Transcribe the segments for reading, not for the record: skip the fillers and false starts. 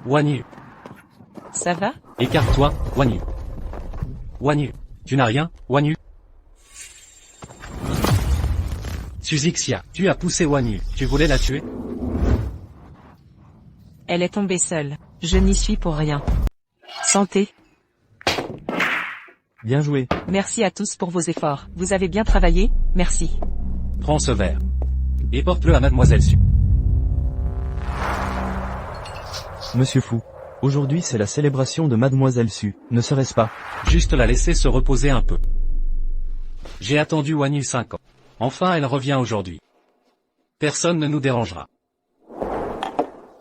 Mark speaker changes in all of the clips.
Speaker 1: Wan Yu.
Speaker 2: Ça va?
Speaker 1: Écarte-toi, Wan Yu. Wan Yu. Tu n'as rien, Wan Yu. Suzixia, tu as poussé Wan Yu. Tu voulais la tuer?
Speaker 2: Elle est tombée seule. Je n'y suis pour rien. Santé.
Speaker 3: Bien joué.
Speaker 2: Merci à tous pour vos efforts. Vous avez bien travaillé, merci.
Speaker 1: Prends ce verre. Et porte-le à Mademoiselle Su.
Speaker 3: Monsieur Fou. Aujourd'hui c'est la célébration de Mademoiselle Su, ne serait-ce pas?
Speaker 1: Juste la laisser se reposer un peu. J'ai attendu Wan Yu 5 ans. Enfin elle revient aujourd'hui. Personne ne nous dérangera.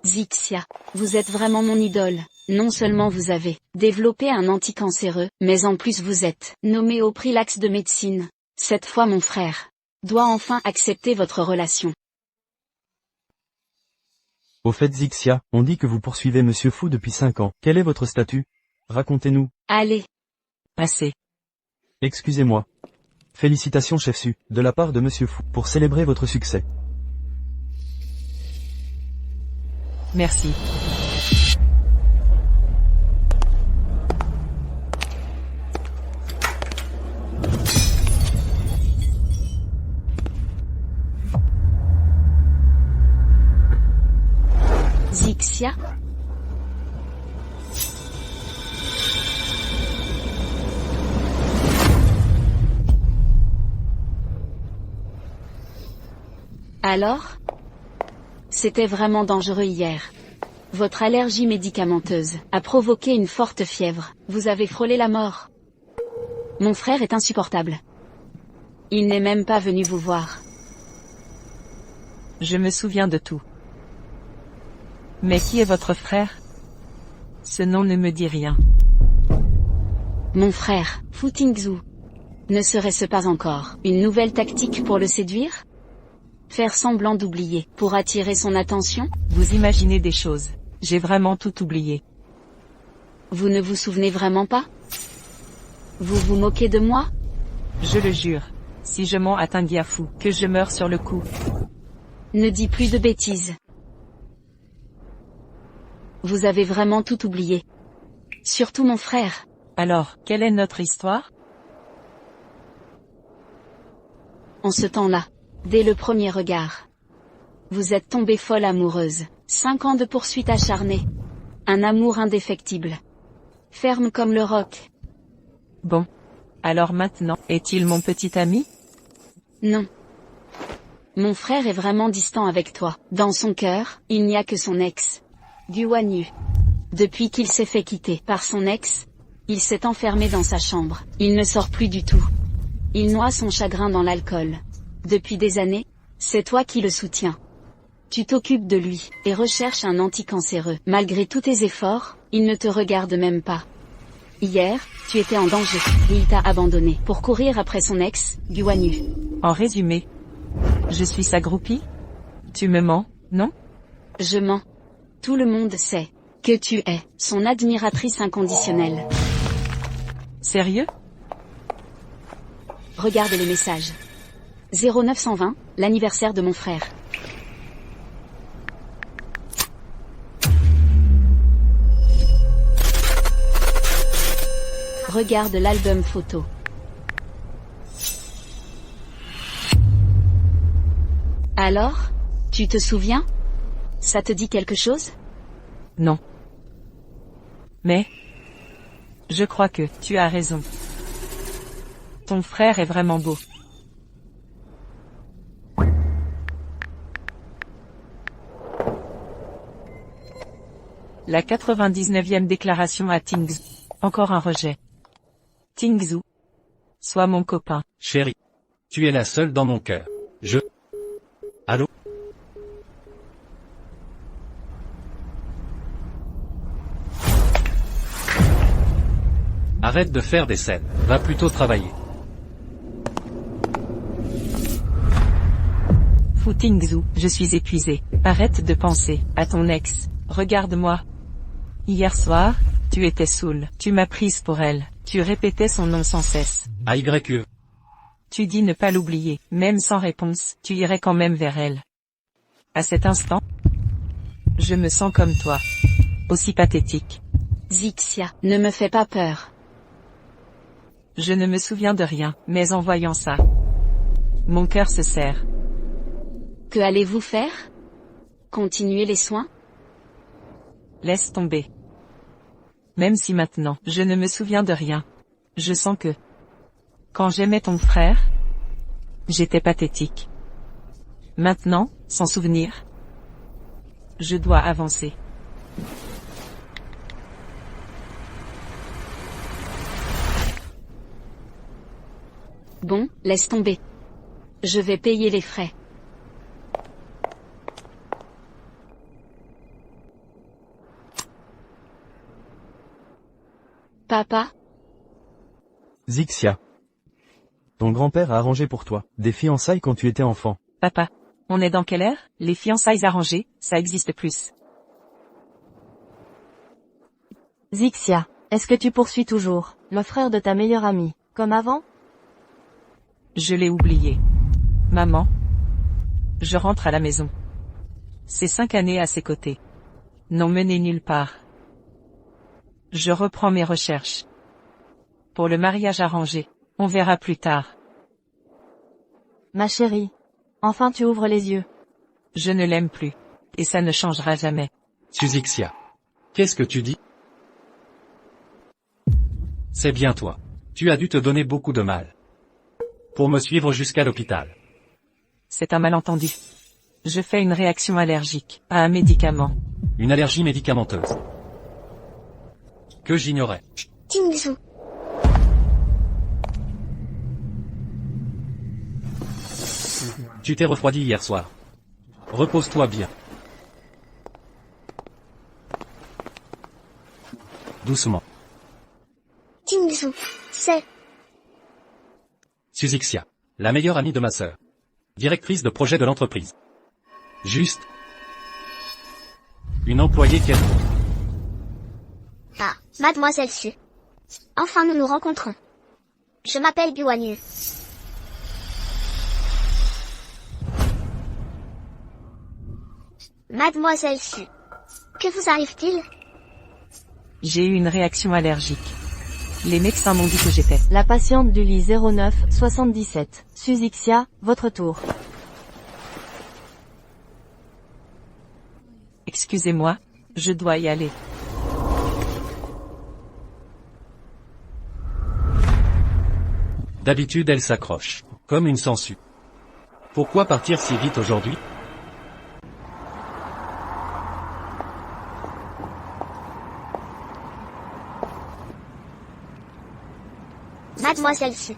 Speaker 4: Zixia, vous êtes vraiment mon idole. Non seulement vous avez développé un anticancéreux, mais en plus vous êtes nommé au prix Lax de médecine. Cette fois mon frère doit enfin accepter votre relation.
Speaker 3: Au fait Zixia, on dit que vous poursuivez Monsieur Fou depuis 5 ans. Quel est votre statut? Racontez-nous.
Speaker 4: Allez,
Speaker 2: Passez.
Speaker 3: Excusez-moi. Félicitations chef Su, de la part de Monsieur Fou, pour célébrer votre succès.
Speaker 2: Merci.
Speaker 4: Zixia. Alors? C'était vraiment dangereux hier. Votre allergie médicamenteuse a provoqué une forte fièvre. Vous avez frôlé la mort. Mon frère est insupportable. Il n'est même pas venu vous voir.
Speaker 2: Je me souviens de tout. Mais qui est votre frère? Ce nom ne me dit rien.
Speaker 4: Mon frère, Fu Tingzhu. Ne serait-ce pas encore une nouvelle tactique pour le séduire? Faire semblant d'oublier, pour attirer son attention?
Speaker 2: Vous imaginez des choses. J'ai vraiment tout oublié.
Speaker 4: Vous ne vous souvenez vraiment pas? Vous vous moquez de moi?
Speaker 2: Je le jure. Si je mens à Tingyafou, que je meurs sur le coup.
Speaker 4: Ne dis plus de bêtises. Vous avez vraiment tout oublié. Surtout mon frère.
Speaker 2: Alors, quelle est notre histoire?
Speaker 4: En ce temps-là, dès le premier regard, vous êtes tombée folle amoureuse. 5 ans de poursuite acharnée. Un amour indéfectible. Ferme comme le roc.
Speaker 2: Bon. Alors maintenant, est-il mon petit ami?
Speaker 4: Non. Mon frère est vraiment distant avec toi. Dans son cœur, il n'y a que son ex. Wan Yu. Depuis qu'il s'est fait quitter par son ex, il s'est enfermé dans sa chambre. Il ne sort plus du tout. Il noie son chagrin dans l'alcool. Depuis des années, c'est toi qui le soutiens. Tu t'occupes de lui, et recherches un anticancéreux. Malgré tous tes efforts, il ne te regarde même pas. Hier, tu étais en danger, et il t'a abandonné, pour courir après son ex, Wan Yu.
Speaker 2: En résumé, je suis sa groupie? Tu me mens, non?
Speaker 4: Je mens. Tout le monde sait que tu es son admiratrice inconditionnelle.
Speaker 2: Sérieux?
Speaker 4: Regarde les messages. 0920, l'anniversaire de mon frère. Regarde l'album photo. Alors, tu te souviens? Ça te dit quelque chose?
Speaker 2: Non. Mais, je crois que tu as raison. Ton frère est vraiment beau. La 99e déclaration à Tingzhu. Encore un rejet. Tingzhu. Sois mon copain.
Speaker 1: Chérie. Tu es la seule dans mon cœur. Allô? Arrête de faire des scènes. Va plutôt travailler.
Speaker 2: Fu Tingzhu, je suis épuisé. Arrête de penser à ton ex. Regarde-moi. Hier soir, tu étais saoul. Tu m'as prise pour elle. Tu répétais son nom sans cesse.
Speaker 1: AYE.
Speaker 2: Tu dis ne pas l'oublier. Même sans réponse, tu irais quand même vers elle. À cet instant, je me sens comme toi. Aussi pathétique.
Speaker 4: Zixia, ne me fais pas peur.
Speaker 2: Je ne me souviens de rien, mais en voyant ça, mon cœur se serre.
Speaker 4: Que allez-vous faire? Continuer les soins?
Speaker 2: Laisse tomber. Même si maintenant, je ne me souviens de rien. Je sens que, quand j'aimais ton frère, j'étais pathétique. Maintenant, sans souvenir, je dois avancer.
Speaker 4: Bon, laisse tomber. Je vais payer les frais. Papa?
Speaker 3: Zixia. Ton grand-père a arrangé pour toi des fiançailles quand tu étais enfant.
Speaker 2: Papa, on est dans quelle ère? Les fiançailles arrangées, ça existe plus.
Speaker 5: Zixia, est-ce que tu poursuis toujours, le frère de ta meilleure amie, comme avant?
Speaker 2: Je l'ai oublié. Maman. Je rentre à la maison. Ces 5 années à ses côtés n'ont mené nulle part. Je reprends mes recherches. Pour le mariage arrangé, on verra plus tard.
Speaker 5: Ma chérie. Enfin tu ouvres les yeux.
Speaker 2: Je ne l'aime plus. Et ça ne changera jamais.
Speaker 1: Zixia. Qu'est-ce que tu dis? C'est bien toi. Tu as dû te donner beaucoup de mal. Pour me suivre jusqu'à l'hôpital.
Speaker 2: C'est un malentendu. Je fais une réaction allergique à un médicament.
Speaker 1: Une allergie médicamenteuse. Que j'ignorais.
Speaker 6: Tingzhou.
Speaker 1: Tu t'es refroidi hier soir. Repose-toi bien. Doucement.
Speaker 6: Tingzhou, c'est...
Speaker 1: Zixia. La meilleure amie de ma sœur. Directrice de projet de l'entreprise. Juste. Une employée qui est...
Speaker 6: Ah, mademoiselle Su. Enfin nous nous rencontrons. Je m'appelle Guanyu. Mademoiselle Su. Que vous arrive-t-il?
Speaker 2: J'ai eu une réaction allergique. Les médecins m'ont dit que j'étais...
Speaker 5: La patiente du lit 09 77. Zixia, votre tour.
Speaker 2: Excusez-moi, je dois y aller.
Speaker 1: D'habitude elle s'accroche. Comme une sangsue. Pourquoi partir si vite aujourd'hui?
Speaker 6: Mademoiselle Su.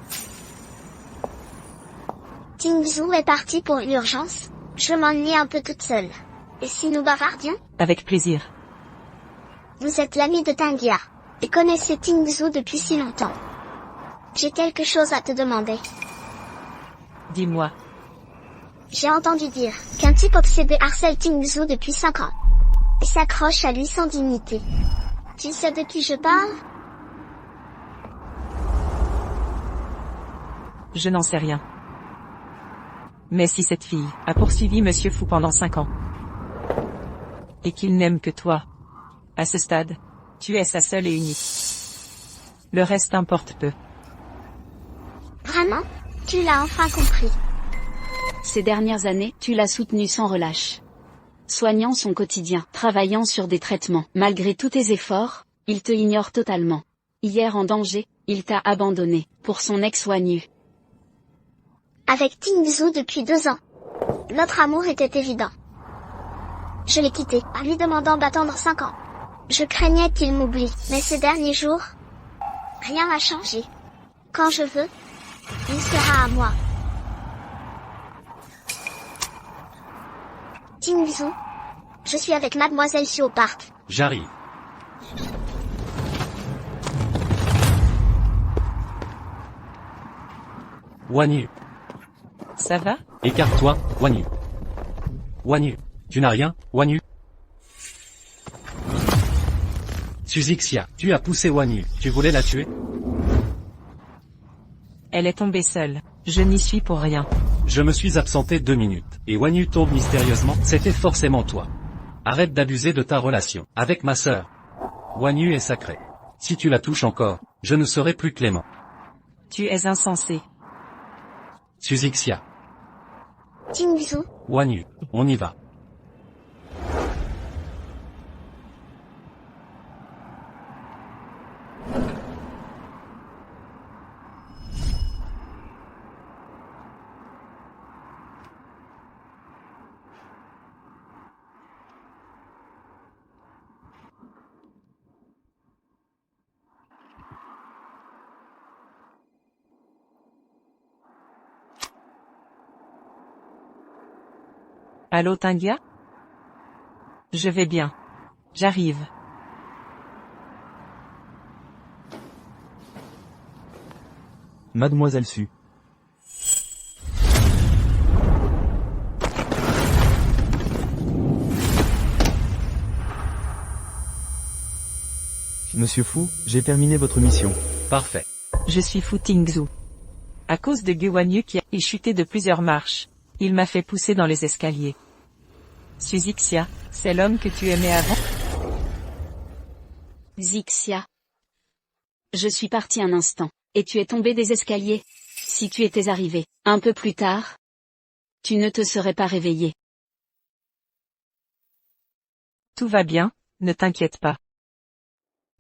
Speaker 6: Tingzhou est partie pour une urgence. Je m'ennuie un peu toute seule. Et si nous bavardions?
Speaker 2: Avec plaisir.
Speaker 6: Vous êtes l'ami de Tangia. Et connaissez Tingzhou depuis si longtemps. J'ai quelque chose à te demander.
Speaker 2: Dis-moi.
Speaker 6: J'ai entendu dire qu'un type obsédé harcèle Tingzhou depuis 5 ans. Et s'accroche à lui sans dignité. Tu sais de qui je parle?
Speaker 2: Je n'en sais rien. Mais si cette fille a poursuivi Monsieur Fu pendant 5 ans, et qu'il n'aime que toi, à ce stade, tu es sa seule et unique. Le reste importe peu.
Speaker 6: Vraiment? Tu l'as enfin compris.
Speaker 4: Ces dernières années, tu l'as soutenu sans relâche. Soignant son quotidien, travaillant sur des traitements. Malgré tous tes efforts, il te ignore totalement. Hier en danger, il t'a abandonné, pour son ex Wanyu.
Speaker 6: Avec Tingzhou depuis 2 ans. Notre amour était évident. Je l'ai quitté, en lui demandant d'attendre 5 ans. Je craignais qu'il m'oublie, mais ces derniers jours, rien n'a changé. Quand je veux, il sera à moi. Tingzhou, je suis avec Mademoiselle Su au parc.
Speaker 1: J'arrive. Wanyu.
Speaker 2: Ça va?
Speaker 1: Écarte-toi, Wanyu. Wanyu. Tu n'as rien, Wanyu? Zixia, tu as poussé Wanyu. Tu voulais la tuer?
Speaker 2: Elle est tombée seule. Je n'y suis pour rien.
Speaker 1: Je me suis absenté 2 minutes. Et Wanyu tombe mystérieusement, c'était forcément toi. Arrête d'abuser de ta relation avec ma sœur. Guan Yu est sacrée. Si tu la touches encore, je ne serai plus clément.
Speaker 2: Tu es insensé.
Speaker 1: Suixia.
Speaker 6: Tingzhou,
Speaker 1: Guan Yu, on y va.
Speaker 2: Allô Tingia? Je vais bien. J'arrive.
Speaker 3: Mademoiselle Su. Monsieur Fu, j'ai terminé votre mission.
Speaker 1: Parfait.
Speaker 2: Je suis Fu Tingzhou. À cause de Guan Yu qui a chuté de plusieurs marches, il m'a fait pousser dans les escaliers. Suixia, c'est l'homme que tu aimais avant?
Speaker 4: Zixia. Je suis parti un instant, et tu es tombé des escaliers. Si tu étais arrivé, un peu plus tard, tu ne te serais pas réveillé.
Speaker 2: Tout va bien, ne t'inquiète pas.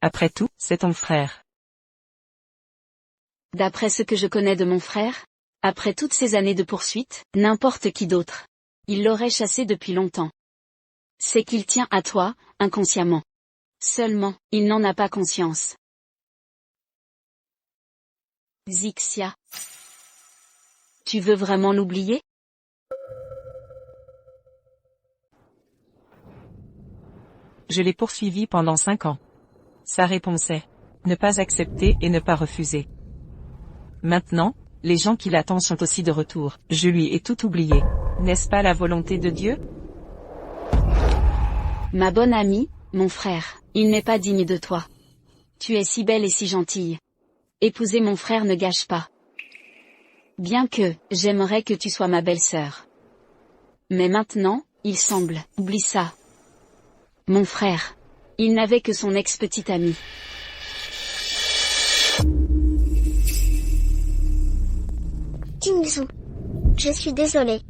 Speaker 2: Après tout, c'est ton frère.
Speaker 4: D'après ce que je connais de mon frère, après toutes ces années de poursuite, n'importe qui d'autre. Il l'aurait chassé depuis longtemps. C'est qu'il tient à toi, inconsciemment. Seulement, il n'en a pas conscience. Zixia. Tu veux vraiment l'oublier?
Speaker 2: Je l'ai poursuivi pendant 5 ans. Sa réponse est ne pas accepter et ne pas refuser. Maintenant, les gens qui l'attendent sont aussi de retour. Je lui ai tout oublié. N'est-ce pas la volonté de Dieu?
Speaker 4: Ma bonne amie, mon frère, il n'est pas digne de toi. Tu es si belle et si gentille. Épouser mon frère ne gâche pas. Bien que, j'aimerais que tu sois ma belle-sœur. Mais maintenant, il semble, oublie ça. Mon frère. Il n'avait que son ex-petite amie.
Speaker 6: Tingzhou. Je suis désolée.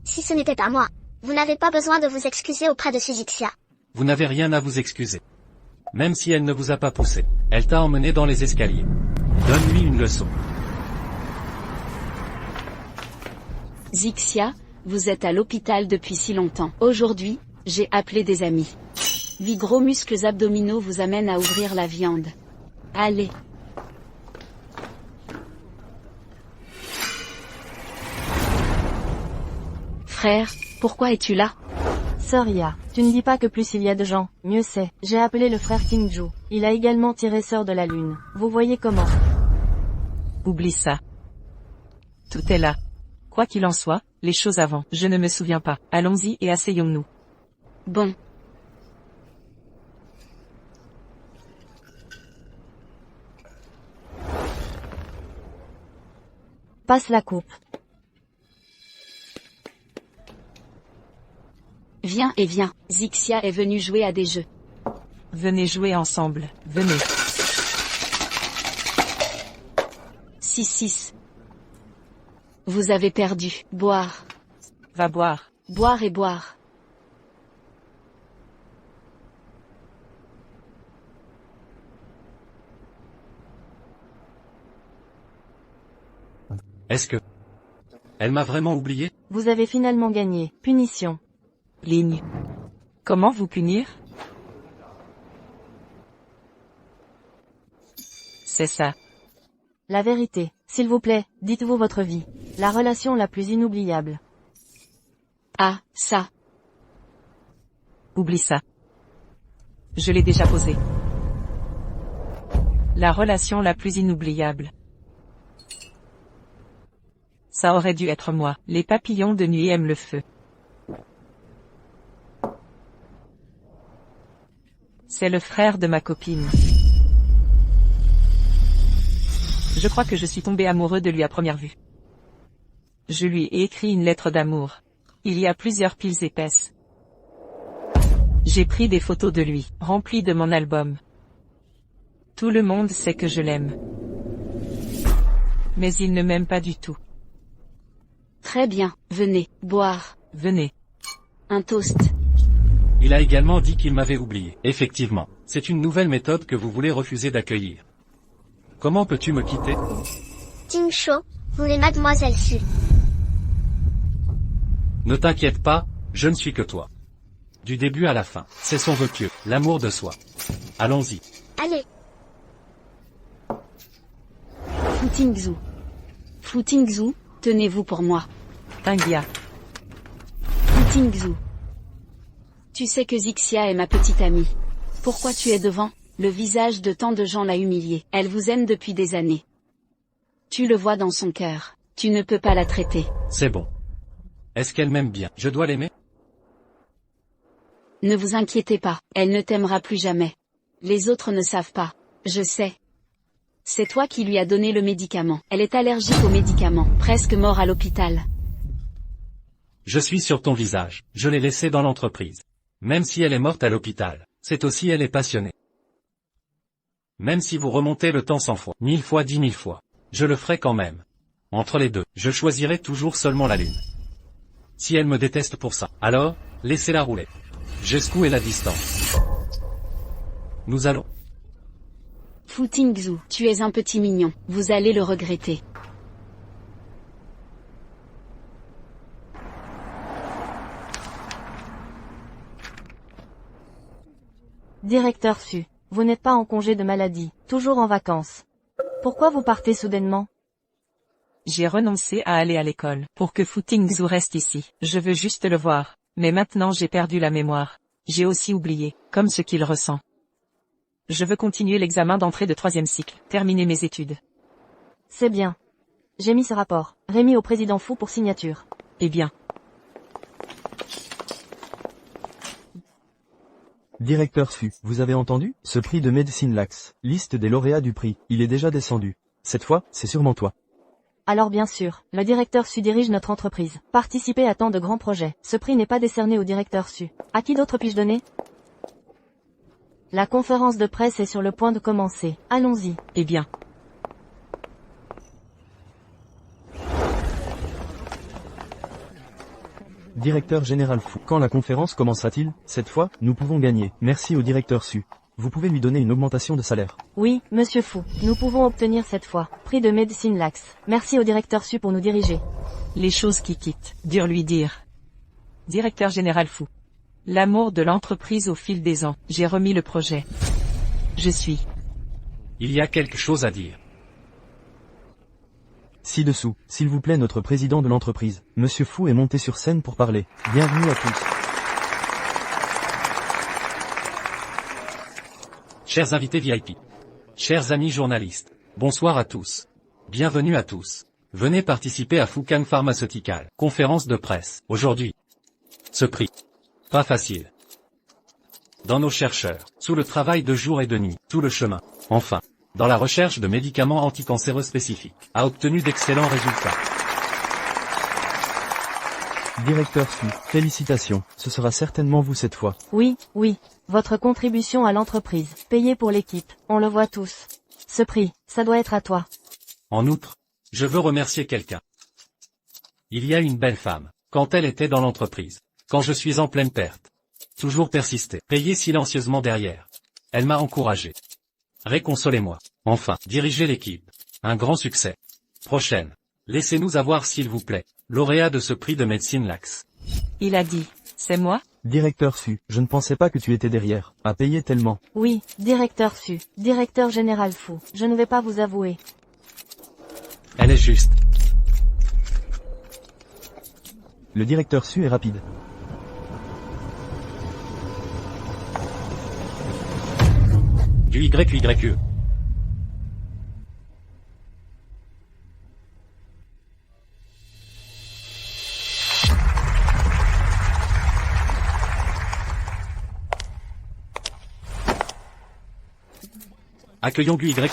Speaker 6: Si ce n'était pas moi, vous n'avez pas besoin de vous excuser auprès de Suixia.
Speaker 1: Vous n'avez rien à vous excuser. Même si elle ne vous a pas poussé, elle t'a emmené dans les escaliers. Donne-lui une leçon.
Speaker 4: Zixia, vous êtes à l'hôpital depuis si longtemps. Aujourd'hui, j'ai appelé des amis. Gros muscles abdominaux vous amènent à ouvrir la viande. Allez. Frère, pourquoi es-tu là?
Speaker 5: Soria, tu ne dis pas que plus il y a de gens, mieux c'est. J'ai appelé le frère Tingzhou. Il a également tiré Sœur de la Lune. Vous voyez comment?
Speaker 2: Oublie ça. Tout est là. Quoi qu'il en soit, les choses avant, je ne me souviens pas. Allons-y et asseyons-nous.
Speaker 4: Bon.
Speaker 5: Passe la coupe.
Speaker 4: Viens et viens, Zixia est venue jouer à des jeux.
Speaker 2: Venez jouer ensemble, venez.
Speaker 4: 6-6. Vous avez perdu. Boire.
Speaker 2: Va boire.
Speaker 4: Boire et boire.
Speaker 1: Est-ce que... Elle m'a vraiment oublié?
Speaker 5: Vous avez finalement gagné. Punition.
Speaker 2: Ligne. Comment vous punir? C'est ça.
Speaker 5: La vérité. S'il vous plaît, dites-vous votre vie. La relation la plus inoubliable.
Speaker 4: Ah, ça.
Speaker 2: Oublie ça. Je l'ai déjà posé. La relation la plus inoubliable. Ça aurait dû être moi. Les papillons de nuit aiment le feu. C'est le frère de ma copine. Je crois que je suis tombé amoureux de lui à première vue. Je lui ai écrit une lettre d'amour. Il y a plusieurs piles épaisses. J'ai pris des photos de lui, remplies de mon album. Tout le monde sait que je l'aime. Mais il ne m'aime pas du tout.
Speaker 4: Très bien, venez, boire.
Speaker 2: Venez.
Speaker 4: Un toast.
Speaker 1: Il a également dit qu'il m'avait oublié. Effectivement, c'est une nouvelle méthode que vous voulez refuser d'accueillir. Comment peux-tu me quitter?
Speaker 6: Ting Shou, voulez mademoiselle Su.
Speaker 1: Ne t'inquiète pas, je ne suis que toi. Du début à la fin, c'est son vœu pieux, l'amour de soi. Allons-y.
Speaker 6: Allez,
Speaker 4: Fu Tingzhu. Fu Tingzhu, tenez-vous pour moi.
Speaker 2: Tingia.
Speaker 4: Fu Tingzhu. Tu sais que Zixia est ma petite amie. Pourquoi tu es devant? Le visage de tant de gens l'a humiliée. Elle vous aime depuis des années. Tu le vois dans son cœur. Tu ne peux pas la traiter.
Speaker 1: C'est bon. Est-ce qu'elle m'aime bien? Je dois l'aimer?
Speaker 4: Ne vous inquiétez pas, elle ne t'aimera plus jamais. Les autres ne savent pas. Je sais. C'est toi qui lui as donné le médicament. Elle est allergique aux médicaments, presque morte à l'hôpital.
Speaker 1: Je suis sur ton visage. Je l'ai laissée dans l'entreprise. Même si elle est morte à l'hôpital, c'est aussi elle est passionnée. Même si vous remontez le temps 100 fois, 1000 fois, 10 000 fois, je le ferai quand même. Entre les deux, je choisirai toujours seulement la lune. Si elle me déteste pour ça, alors, laissez-la rouler. Jusqu'où est la distance? Nous allons.
Speaker 4: Fu Tingzhu, tu es un petit mignon, vous allez le regretter.
Speaker 5: Directeur Su, vous n'êtes pas en congé de maladie, toujours en vacances. Pourquoi vous partez soudainement?
Speaker 2: J'ai renoncé à aller à l'école, pour que Fu Tingzhu reste ici. Je veux juste le voir. Mais maintenant j'ai perdu la mémoire. J'ai aussi oublié, comme ce qu'il ressent. Je veux continuer l'examen d'entrée de 3e cycle, terminer mes études.
Speaker 5: C'est bien. J'ai mis ce rapport, remis au président Fu pour signature.
Speaker 2: Eh bien.
Speaker 3: Directeur Su, vous avez entendu? Ce prix de Medicine Lax, liste des lauréats du prix, il est déjà descendu. Cette fois, c'est sûrement toi.
Speaker 5: Alors bien sûr, le directeur Su dirige notre entreprise. Participez à tant de grands projets. Ce prix n'est pas décerné au directeur Su. À qui d'autre puis-je donner? La conférence de presse est sur le point de commencer. Allons-y.
Speaker 2: Eh bien.
Speaker 3: Directeur général Fu, quand la conférence commencera-t-il? Cette fois, nous pouvons gagner. Merci au directeur Su. Vous pouvez lui donner une augmentation de salaire.
Speaker 5: Oui, monsieur Fu, nous pouvons obtenir cette fois. Prix de Medicine Lax. Merci au directeur Su pour nous diriger.
Speaker 2: Les choses qui quittent, dur lui dire. Directeur général Fu. L'amour de l'entreprise au fil des ans, j'ai remis le projet. Je suis.
Speaker 1: Il y a quelque chose à dire.
Speaker 3: Ci-dessous, s'il vous plaît notre président de l'entreprise, monsieur Fu est monté sur scène pour parler. Bienvenue à tous.
Speaker 1: Chers invités VIP. Chers amis journalistes. Bonsoir à tous. Bienvenue à tous. Venez participer à Fukan Pharmaceutical. Conférence de presse. Aujourd'hui. Ce prix. Pas facile. Dans nos chercheurs, sous le travail de jour et de nuit, tout le chemin. Enfin. Dans la recherche de médicaments anticancéreux spécifiques, a obtenu d'excellents résultats.
Speaker 3: Directeur Su, félicitations, ce sera certainement vous cette fois.
Speaker 5: Oui, oui. Votre contribution à l'entreprise, payée pour l'équipe, on le voit tous. Ce prix, ça doit être à toi.
Speaker 1: En outre, je veux remercier quelqu'un. Il y a une belle femme, quand elle était dans l'entreprise, quand je suis en pleine perte. Toujours persister, payer silencieusement derrière. Elle m'a encouragé. Réconsolez-moi. Enfin, dirigez l'équipe. Un grand succès. Prochaine. Laissez-nous avoir s'il vous plaît. Lauréat de ce prix de Medicine Lax.
Speaker 2: Il a dit, c'est moi?
Speaker 3: Directeur Su, je ne pensais pas que tu étais derrière, à payer tellement.
Speaker 5: Oui, directeur Su, directeur général Fu, je ne vais pas vous avouer.
Speaker 1: Elle est juste.
Speaker 3: Le directeur Su est rapide.
Speaker 1: Du YYE. Accueillons du YYE.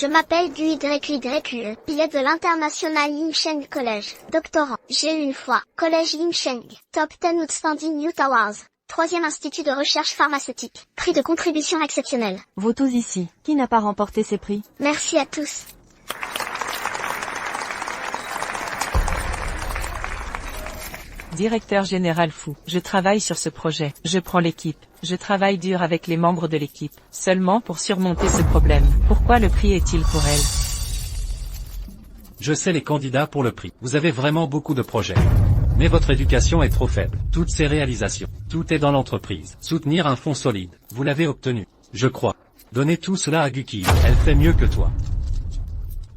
Speaker 6: Je m'appelle GUYQYQE, billet de l'International Yingsheng College, doctorant. J'ai eu une fois, Collège Yingsheng, Top 10 Outstanding Youth Awards, 3e institut de recherche pharmaceutique, prix de contribution exceptionnel.
Speaker 5: Vous tous ici, qui n'a pas remporté ces prix?
Speaker 6: Merci à tous.
Speaker 2: Directeur général Fu, je travaille sur ce projet, je prends l'équipe, je travaille dur avec les membres de l'équipe, seulement pour surmonter ce problème. Pourquoi le prix est-il pour elle?
Speaker 1: Je sais les candidats pour le prix. Vous avez vraiment beaucoup de projets. Mais votre éducation est trop faible. Toutes ces réalisations, tout est dans l'entreprise. Soutenir un fonds solide, vous l'avez obtenu, je crois. Donnez tout cela à Guki, elle fait mieux que toi.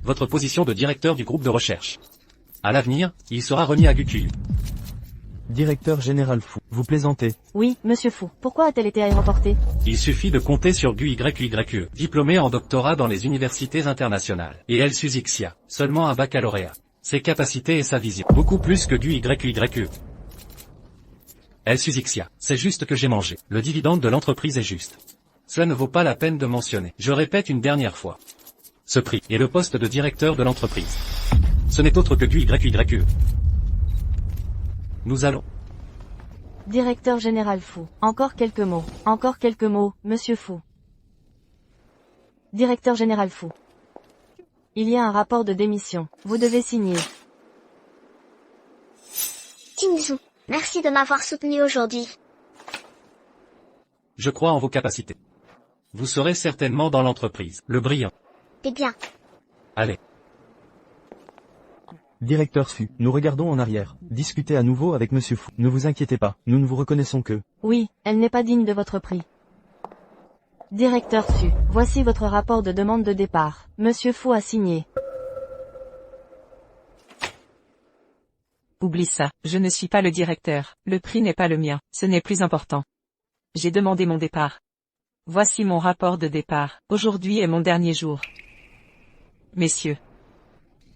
Speaker 1: Votre position de directeur du groupe de recherche. À l'avenir, il sera remis à Guki.
Speaker 3: Directeur général Fu, vous plaisantez.
Speaker 5: Oui, monsieur Fu. Pourquoi a-t-elle été aéroportée?
Speaker 1: Il suffit de compter sur GUYQYQE, diplômée en doctorat dans les universités internationales. Et elle Susixia, seulement un baccalauréat. Ses capacités et sa vision, beaucoup plus que GUYQYQE. Elle Susixia, c'est juste que j'ai mangé. Le dividende de l'entreprise est juste. Cela ne vaut pas la peine de mentionner. Je répète une dernière fois. Ce prix est le poste de directeur de l'entreprise. Ce n'est autre que GUYQYQE. Nous allons.
Speaker 5: Directeur général Fu. Encore quelques mots, monsieur Fu. Directeur général Fu. Il y a un rapport de démission. Vous devez signer.
Speaker 6: Tingzhou, merci de m'avoir soutenu aujourd'hui.
Speaker 1: Je crois en vos capacités. Vous serez certainement dans l'entreprise. Le brillant.
Speaker 6: Eh bien.
Speaker 1: Allez.
Speaker 3: Directeur Su, nous regardons en arrière. Discutez à nouveau avec monsieur Fu. Ne vous inquiétez pas, nous ne vous reconnaissons que.
Speaker 5: Oui, elle n'est pas digne de votre prix. Directeur Su, voici votre rapport de demande de départ. Monsieur Fu a signé.
Speaker 2: Oublie ça, je ne suis pas le directeur, le prix n'est pas le mien, ce n'est plus important. J'ai demandé mon départ. Voici mon rapport de départ, aujourd'hui est mon dernier jour. Messieurs.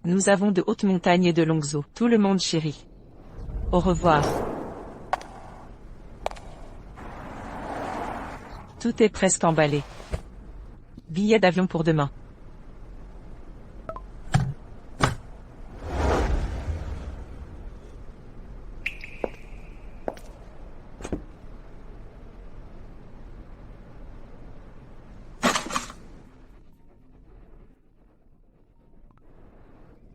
Speaker 2: Nous avons de hautes montagnes et de longues eaux, tout le monde chérit. Au revoir. Tout est presque emballé. Billet d'avion pour demain.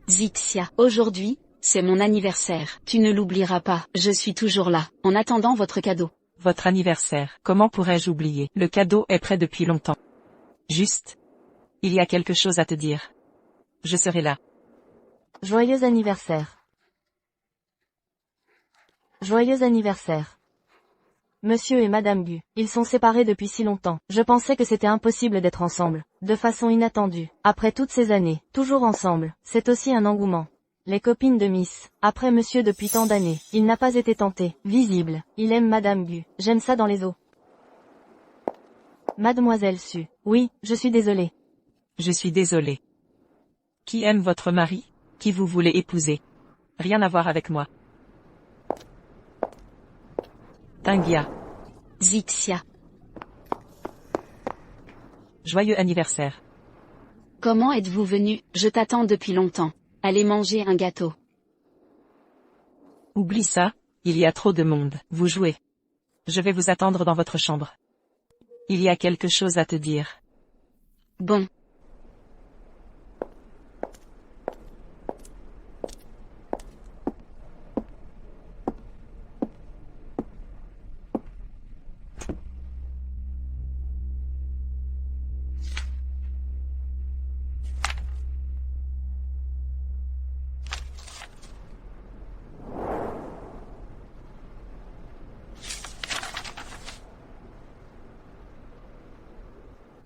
Speaker 4: Zixia, aujourd'hui, c'est mon anniversaire. Tu ne l'oublieras pas, je suis toujours là, en attendant votre cadeau.
Speaker 2: Votre anniversaire, comment pourrais-je oublier? Le cadeau est prêt depuis longtemps. Juste. Il y a quelque chose à te dire. Je serai là.
Speaker 5: Joyeux anniversaire. Joyeux anniversaire. Monsieur et Madame Gu, ils sont séparés depuis si longtemps. Je pensais que c'était impossible d'être ensemble. De façon inattendue. Après toutes ces années, toujours ensemble, c'est aussi un engouement. Les copines de Miss, après monsieur depuis tant d'années, il n'a pas été tenté, visible. Il aime Madame Gu, j'aime ça dans les eaux. Mademoiselle Su, oui, je suis désolée.
Speaker 2: Je suis désolée. Qui aime votre mari? Qui vous voulez épouser? Rien à voir avec moi. Tingia.
Speaker 4: Zixia.
Speaker 2: Joyeux anniversaire.
Speaker 4: Comment êtes-vous venu? Je t'attends depuis longtemps. Allez manger un gâteau.
Speaker 2: Oublie ça, il y a trop de monde. Vous jouez. Je vais vous attendre dans votre chambre. Il y a quelque chose à te dire.
Speaker 4: Bon.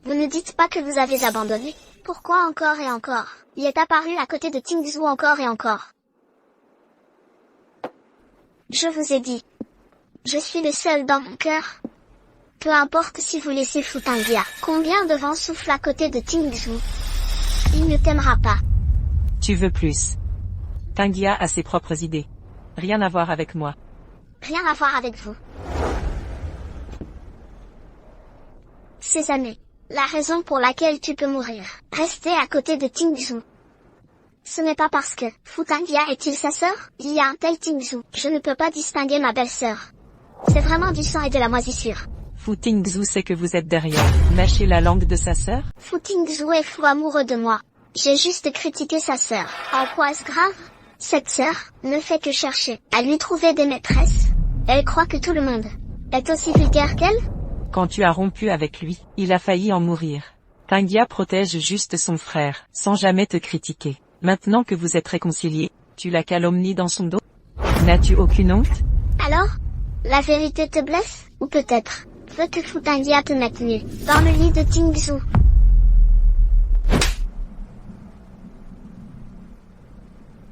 Speaker 6: Vous ne dites pas que vous avez abandonné. Pourquoi encore et encore? Il est apparu à côté de Tingzhou encore et encore. Je vous ai dit. Je suis le seul dans mon cœur. Peu importe si vous laissez Futangia. Combien de vent souffle à côté de Tingzhou? Il ne t'aimera pas.
Speaker 2: Tu veux plus. Tingia a ses propres idées. Rien à voir avec moi.
Speaker 6: Rien à voir avec vous. Sésame. La raison pour laquelle tu peux mourir. Rester à côté de Tingzhou. Ce n'est pas parce que Fu Tangia est-il sa sœur? Il y a un tel Tingzhou. Je ne peux pas distinguer ma belle-sœur. C'est vraiment du sang et de la moisissure.
Speaker 2: Fu Tingzhou sait que vous êtes derrière. Mâchez la langue de sa sœur?
Speaker 6: Fu Tingzhou est fou amoureux de moi. J'ai juste critiqué sa sœur. En quoi est-ce grave? Cette sœur ne fait que chercher à lui trouver des maîtresses. Elle croit que tout le monde est aussi vulgaire qu'elle?
Speaker 2: Quand tu as rompu avec lui, il a failli en mourir. Tangia protège juste son frère, sans jamais te critiquer. Maintenant que vous êtes réconciliés, tu la calomnies dans son dos? N'as-tu aucune honte?
Speaker 6: Alors? La vérité te blesse? Ou peut-être veux que Fu Tangia te mette nu dans le lit de Tingzhou?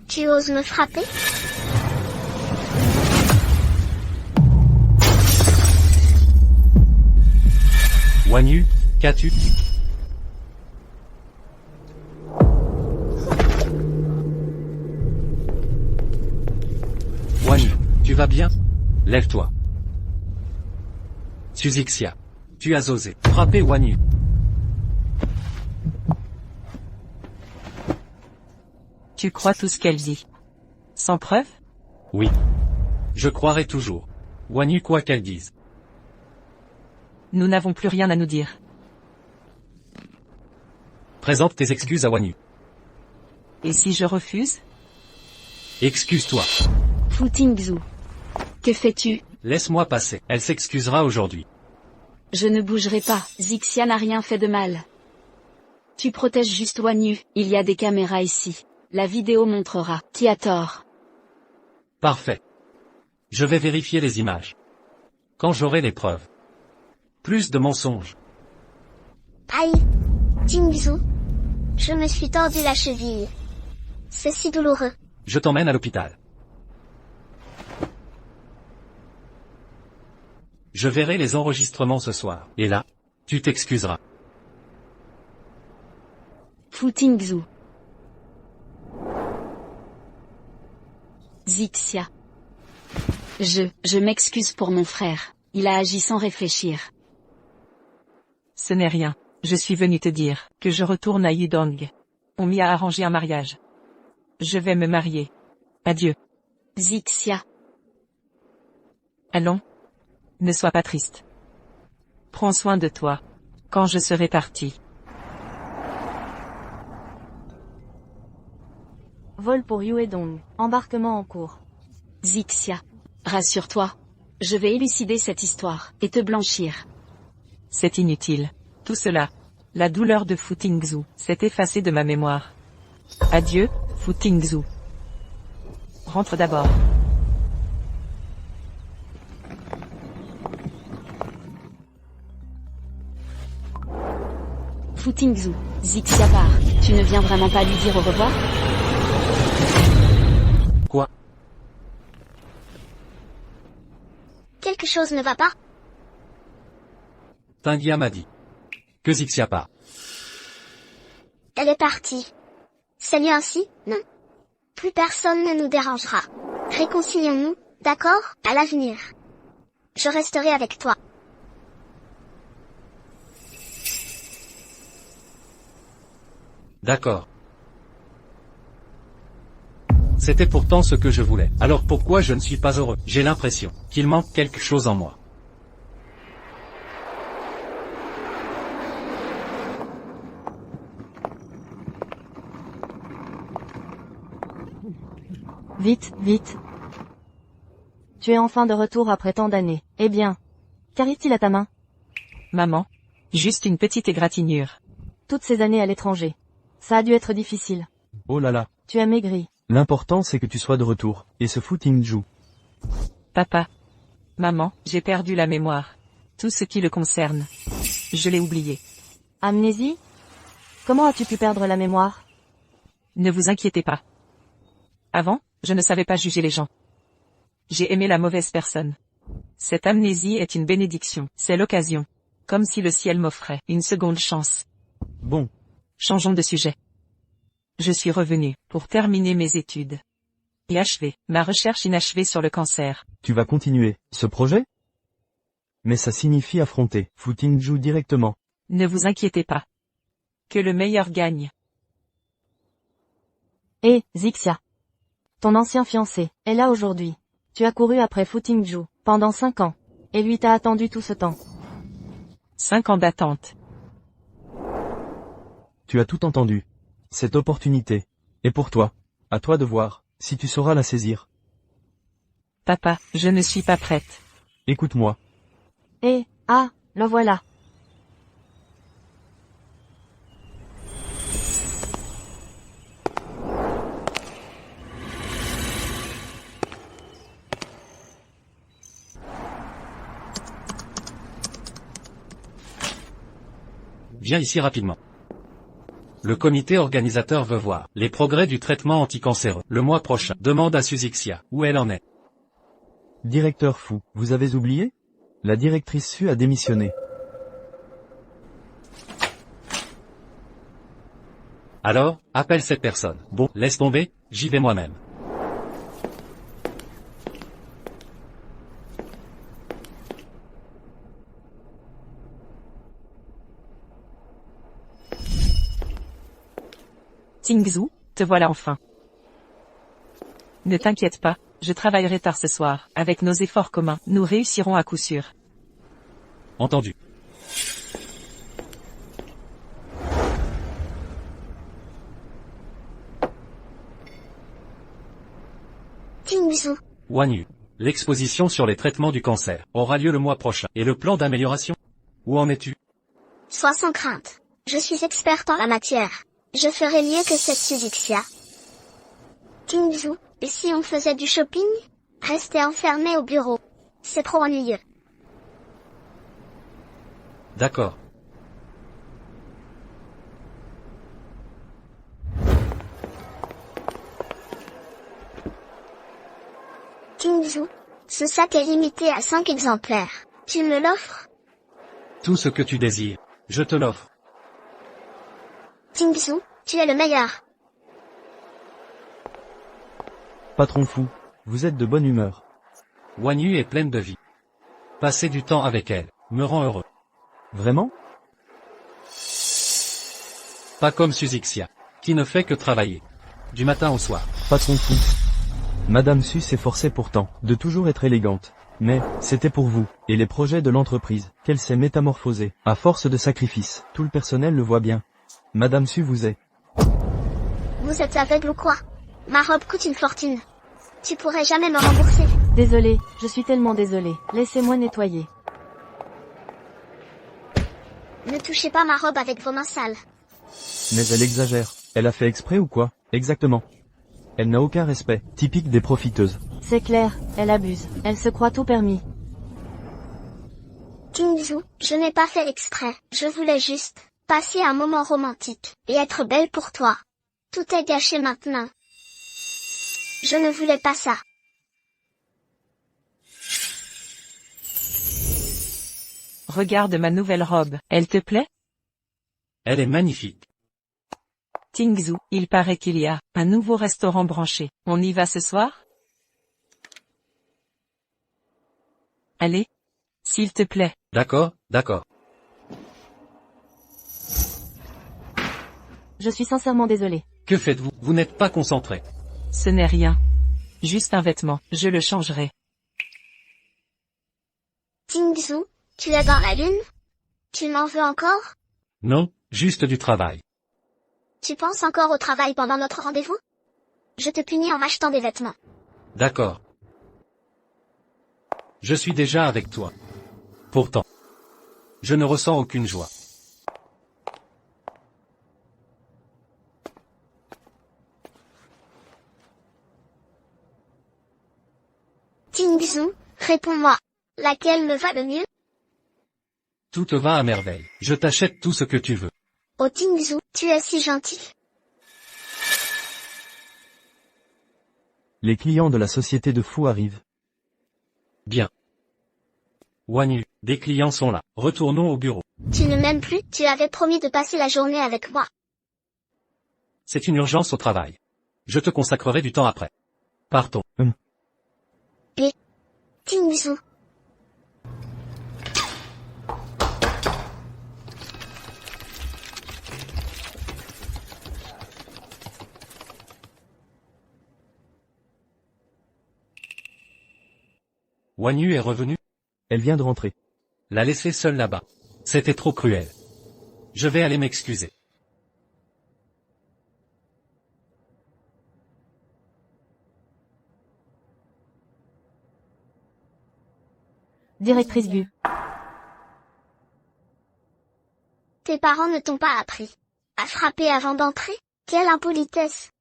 Speaker 6: Tu oses me frapper?
Speaker 1: Guan Yu, qu'as-tu? Guan Yu, tu vas bien? Lève-toi. Susixia, tu as osé frapper Guan Yu.
Speaker 2: Tu crois tout ce qu'elle dit? Sans preuve?
Speaker 1: Oui. Je croirai toujours. Guan Yu quoi qu'elle dise.
Speaker 2: Nous n'avons plus rien à nous dire.
Speaker 1: Présente tes excuses à Guan Yu.
Speaker 2: Et si je refuse?
Speaker 1: Excuse-toi.
Speaker 4: Fu Tingzhou. Que fais-tu?
Speaker 1: Laisse-moi passer. Elle s'excusera aujourd'hui.
Speaker 4: Je ne bougerai pas. Zixia n'a rien fait de mal. Tu protèges juste Guan Yu. Il y a des caméras ici. La vidéo montrera qui a tort.
Speaker 1: Parfait. Je vais vérifier les images. Quand j'aurai les preuves. Plus de mensonges.
Speaker 6: Aïe! Tingzhou. Je me suis tordu la cheville. C'est si douloureux.
Speaker 1: Je t'emmène à l'hôpital. Je verrai les enregistrements ce soir. Et là, tu t'excuseras.
Speaker 4: Fu Tingzhou. Zixia. Je m'excuse pour mon frère. Il a agi sans réfléchir.
Speaker 2: Ce n'est rien. Je suis venu te dire que je retourne à Yudong. On m'y a arrangé un mariage. Je vais me marier. Adieu.
Speaker 4: Zixia.
Speaker 2: Allons. Ne sois pas triste. Prends soin de toi. Quand je serai parti.
Speaker 5: Vol pour Yuedong. Embarquement en cours.
Speaker 4: Zixia. Rassure-toi. Je vais élucider cette histoire et te blanchir.
Speaker 2: C'est inutile. Tout cela, la douleur de Fu Tingzhou, s'est effacée de ma mémoire. Adieu, Fu Tingzhou. Rentre d'abord.
Speaker 4: Fu Tingzhou. Zixia part. Tu ne viens vraiment pas lui dire au revoir?
Speaker 1: Quoi?
Speaker 6: Quelque chose ne va pas?
Speaker 1: Tangia m'a dit. Que Zixia part.
Speaker 6: Elle est partie. C'est mieux ainsi, non? Plus personne ne nous dérangera. Réconcilions-nous, d'accord? À l'avenir. Je resterai avec toi.
Speaker 1: D'accord. C'était pourtant ce que je voulais. Alors pourquoi je ne suis pas heureux? J'ai l'impression qu'il manque quelque chose en moi.
Speaker 5: Vite, vite. Tu es enfin de retour après tant d'années. Eh bien. Qu'arrive-t-il à ta main?
Speaker 2: Maman. Juste une petite égratignure.
Speaker 5: Toutes ces années à l'étranger. Ça a dû être difficile.
Speaker 3: Oh là là.
Speaker 5: Tu as maigri.
Speaker 3: L'important c'est que tu sois de retour. Et ce Fu Tingzhou.
Speaker 2: Papa. Maman, j'ai perdu la mémoire. Tout ce qui le concerne. Je l'ai oublié.
Speaker 5: Amnésie? Comment as-tu pu perdre la mémoire?
Speaker 2: Ne vous inquiétez pas. Avant, je ne savais pas juger les gens. J'ai aimé la mauvaise personne. Cette amnésie est une bénédiction. C'est l'occasion. Comme si le ciel m'offrait une seconde chance.
Speaker 3: Bon.
Speaker 2: Changeons de sujet. Je suis revenu pour terminer mes études. Et achever ma recherche inachevée sur le cancer.
Speaker 3: Tu vas continuer ce projet? Mais ça signifie affronter Fu Tingzhou directement.
Speaker 2: Ne vous inquiétez pas. Que le meilleur gagne.
Speaker 5: Hé, Zixia. Ton ancien fiancé est là aujourd'hui. Tu as couru après Fu Tingzhu pendant 5 ans. Et lui t'a attendu tout ce temps.
Speaker 2: 5 ans d'attente.
Speaker 3: Tu as tout entendu. Cette opportunité est pour toi. À toi de voir si tu sauras la saisir.
Speaker 2: Papa, je ne suis pas prête.
Speaker 3: Écoute-moi.
Speaker 5: Le voilà.
Speaker 1: Viens ici rapidement. Le comité organisateur veut voir les progrès du traitement anticancéreux le mois prochain. Demande à Suzixia où elle en est.
Speaker 3: Directeur Fu, vous avez oublié? La directrice Su a démissionné.
Speaker 1: Alors, appelle cette personne. Bon, laisse tomber, j'y vais moi-même.
Speaker 2: Tingzhu, te voilà enfin. Ne t'inquiète pas, je travaillerai tard ce soir. Avec nos efforts communs, nous réussirons à coup sûr.
Speaker 1: Entendu.
Speaker 6: Tingzhu,
Speaker 1: Wan Yu. L'exposition sur les traitements du cancer aura lieu le mois prochain. Et le plan d'amélioration? Où en es-tu?
Speaker 6: sois sans crainte. Je suis experte en la matière. Je ferai mieux que cette Suzixia. Tingzhu, et si on faisait du shopping? Rester enfermé au bureau. C'est trop ennuyeux.
Speaker 1: D'accord.
Speaker 6: Tingzhu, ce sac est limité à 5 exemplaires. Tu me l'offres?
Speaker 1: Tout ce que tu désires, je te l'offre.
Speaker 6: Tingzhu, tu es le meilleur.
Speaker 3: Patron Fu, vous êtes de bonne humeur.
Speaker 1: Wan Yu est pleine de vie. Passer du temps avec elle me rend heureux.
Speaker 3: Vraiment?
Speaker 1: Pas comme Suzixia, qui ne fait que travailler. Du matin au soir.
Speaker 3: Patron Fu. Madame Su s'efforçait pourtant de toujours être élégante. Mais, c'était pour vous, et les projets de l'entreprise, qu'elle s'est métamorphosée, à force de sacrifices. Tout le personnel le voit bien. Madame Su vous est.
Speaker 6: Vous êtes aveugle ou quoi? Ma robe coûte une fortune. Tu pourrais jamais me rembourser.
Speaker 5: Désolée, je suis tellement désolée. Laissez-moi nettoyer.
Speaker 6: Ne touchez pas ma robe avec vos mains sales.
Speaker 3: Mais elle exagère. Elle a fait exprès ou quoi? Exactement. Elle n'a aucun respect, typique des profiteuses.
Speaker 5: C'est clair, elle abuse. Elle se croit tout permis.
Speaker 6: Tingzhu, je n'ai pas fait exprès. Je voulais juste passer un moment romantique et être belle pour toi. Tout est gâché maintenant. Je ne voulais pas ça.
Speaker 2: Regarde ma nouvelle robe, elle te plaît?
Speaker 1: Elle est magnifique.
Speaker 2: Tingzhu, il paraît qu'il y a un nouveau restaurant branché. On y va ce soir? Allez. S'il te plaît.
Speaker 1: D'accord, d'accord.
Speaker 5: Je suis sincèrement désolée.
Speaker 1: Que faites-vous? Vous n'êtes pas concentré.
Speaker 2: Ce n'est rien. Juste un vêtement, je le changerai.
Speaker 6: Tingzhu, tu es dans la lune? Tu m'en veux encore?
Speaker 1: Non, juste du travail.
Speaker 6: Tu penses encore au travail pendant notre rendez-vous? Je te punis en m'achetant des vêtements.
Speaker 1: D'accord. Je suis déjà avec toi. Pourtant, je ne ressens aucune joie.
Speaker 6: Tingzhu, réponds-moi. Laquelle me va le mieux?
Speaker 1: Tout te va à merveille. Je t'achète tout ce que tu veux.
Speaker 6: Oh Tingzhu, tu es si gentil.
Speaker 3: Les clients de la société de Fu arrivent.
Speaker 1: Bien. Wan Yu, des clients sont là. Retournons au bureau.
Speaker 6: Tu ne m'aimes plus, tu avais promis de passer la journée avec moi.
Speaker 1: C'est une urgence au travail. Je te consacrerai du temps après. Partons.
Speaker 6: Tingzhu.
Speaker 1: Wan Yu est revenue?
Speaker 3: Elle vient de rentrer.
Speaker 1: La laisser seule là-bas. C'était trop cruel. Je vais aller m'excuser.
Speaker 5: Directrice Gu.
Speaker 6: Tes parents ne t'ont pas appris à frapper avant d'entrer? Quelle impolitesse!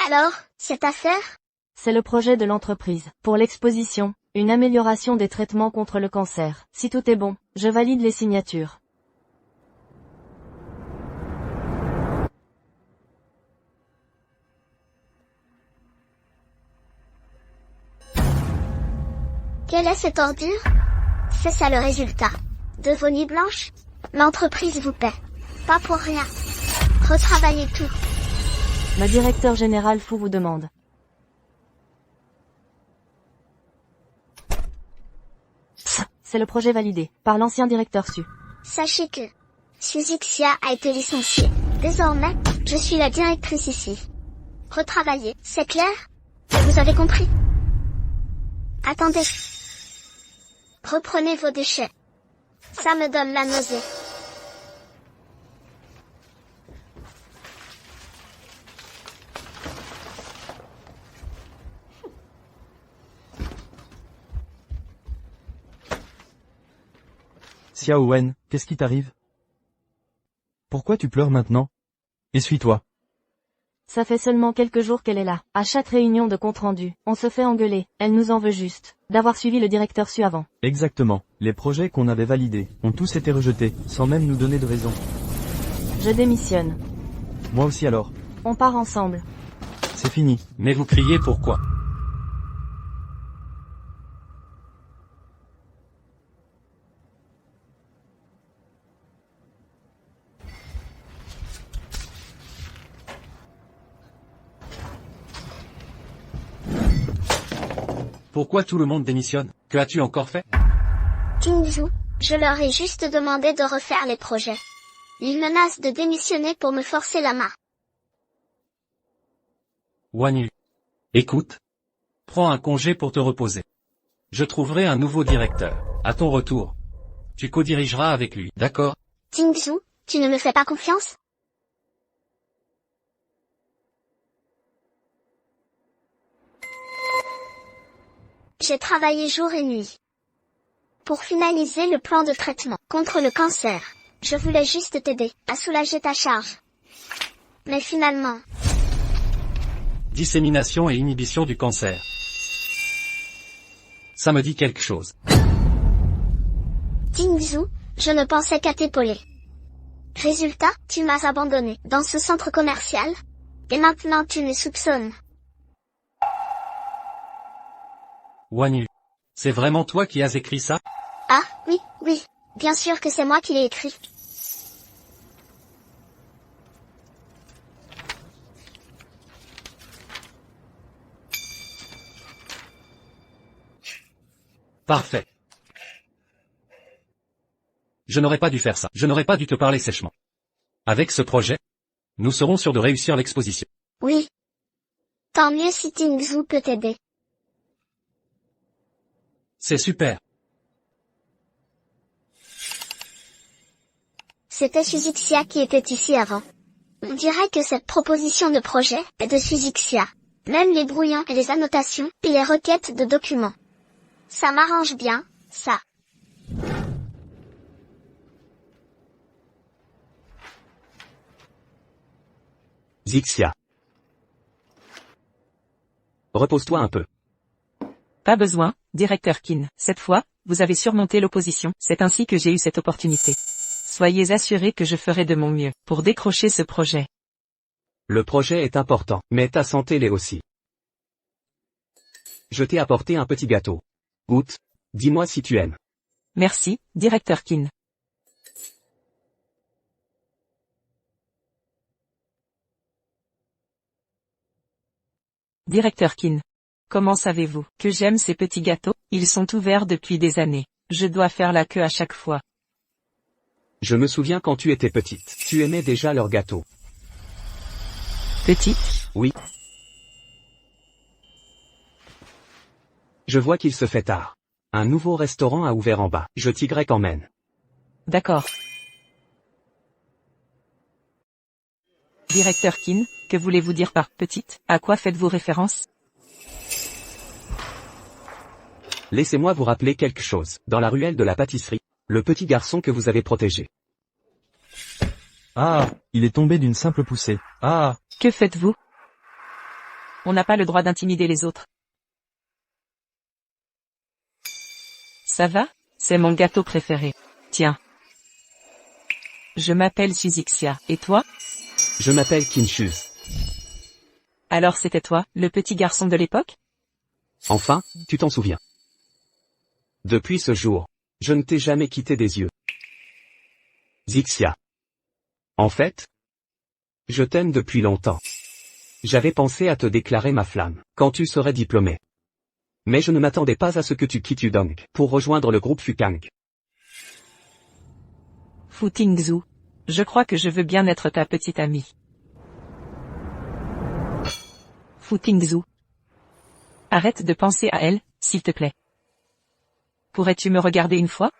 Speaker 6: Alors, cette affaire?
Speaker 5: C'est le projet de l'entreprise. Pour l'exposition, une amélioration des traitements contre le cancer. Si tout est bon, je valide les signatures.
Speaker 6: Quelle est cette ordure? C'est ça le résultat de vos nuits blanches? L'entreprise vous paie. Pas pour rien. Retravaillez tout.
Speaker 5: Le directeur général Fu vous demande. C'est le projet validé par l'ancien directeur Su.
Speaker 6: Sachez que Suzixia a été licenciée. Désormais, je suis la directrice ici. Retravaillez, c'est clair? Vous avez compris? Attendez. Reprenez vos déchets. Ça me donne la nausée.
Speaker 3: Xiao Wen, qu'est-ce qui t'arrive? Pourquoi tu pleures maintenant? Essuie-toi.
Speaker 5: Ça fait seulement quelques jours qu'elle est là. À chaque réunion de compte-rendu, on se fait engueuler. Elle nous en veut juste d'avoir suivi le directeur Su avant.
Speaker 3: Exactement. Les projets qu'on avait validés ont tous été rejetés, sans même nous donner de raison.
Speaker 5: Je démissionne.
Speaker 3: Moi aussi alors.
Speaker 5: On part ensemble.
Speaker 3: C'est fini.
Speaker 1: Mais vous criez pourquoi? Pourquoi tout le monde démissionne? Que as-tu encore fait?
Speaker 6: Tingzhou, je leur ai juste demandé de refaire les projets. Ils menacent de démissionner pour me forcer la main.
Speaker 1: Wan Yu. Écoute. Prends un congé pour te reposer. Je trouverai un nouveau directeur. À ton retour. Tu co-dirigeras avec lui, d'accord?
Speaker 6: Tingzhou, tu ne me fais pas confiance? J'ai travaillé jour et nuit pour finaliser le plan de traitement contre le cancer. Je voulais juste t'aider à soulager ta charge. Mais finalement...
Speaker 1: Dissémination et inhibition du cancer. Ça me dit quelque chose.
Speaker 6: Tingzhou, je ne pensais qu'à t'épauler. Résultat, tu m'as abandonné dans ce centre commercial. Et maintenant tu me soupçonnes.
Speaker 1: Wan Yu. C'est vraiment toi qui as écrit ça?
Speaker 6: Ah, oui, oui. Bien sûr que c'est moi qui l'ai écrit.
Speaker 1: Parfait. Je n'aurais pas dû faire ça. Je n'aurais pas dû te parler sèchement. Avec ce projet, nous serons sûrs de réussir l'exposition.
Speaker 6: Oui. Tant mieux si Tingzhou peut t'aider.
Speaker 1: C'est super.
Speaker 6: C'était Suzixia qui était ici avant. On dirait que cette proposition de projet est de Suzixia. Même les brouillons et les annotations, et les requêtes de documents. Ça m'arrange bien, ça.
Speaker 7: Zixia. Repose-toi un peu.
Speaker 2: Pas besoin, directeur Qin. Cette fois, vous avez surmonté l'opposition. C'est ainsi que j'ai eu cette opportunité. Soyez assurés que je ferai de mon mieux pour décrocher ce projet.
Speaker 7: Le projet est important, mais ta santé l'est aussi. Je t'ai apporté un petit gâteau. Goûte. Dis-moi si tu aimes.
Speaker 2: Merci, directeur Qin. Directeur Qin. Comment savez-vous que j'aime ces petits gâteaux? Ils sont ouverts depuis des années. Je dois faire la queue à chaque fois.
Speaker 7: Je me souviens quand tu étais petite. Tu aimais déjà leurs gâteaux.
Speaker 2: Petite?
Speaker 7: Oui. Je vois qu'il se fait tard. Un nouveau restaurant a ouvert en bas. Je t'y emmène.
Speaker 2: D'accord. Directeur Kin, que voulez-vous dire par petite? À quoi faites-vous référence?
Speaker 7: Laissez-moi vous rappeler quelque chose. Dans la ruelle de la pâtisserie, le petit garçon que vous avez protégé.
Speaker 3: Ah, il est tombé d'une simple poussée. Ah,
Speaker 2: Que faites-vous? On n'a pas le droit d'intimider les autres. Ça va? C'est mon gâteau préféré. Tiens. Je m'appelle Suzixia. Et toi?
Speaker 7: Je m'appelle Kinshus.
Speaker 2: Alors c'était toi, le petit garçon de l'époque?
Speaker 7: Enfin, tu t'en souviens. Depuis ce jour, je ne t'ai jamais quitté des yeux. Zixia. En fait, je t'aime depuis longtemps. J'avais pensé à te déclarer ma flamme, quand tu serais diplômé. Mais je ne m'attendais pas à ce que tu quittes Udong, pour rejoindre le groupe Fukang.
Speaker 2: Fu Tingzu. Je crois que je veux bien être ta petite amie. Fu Tingzu. Arrête de penser à elle, s'il te plaît. Pourrais-tu me regarder une fois?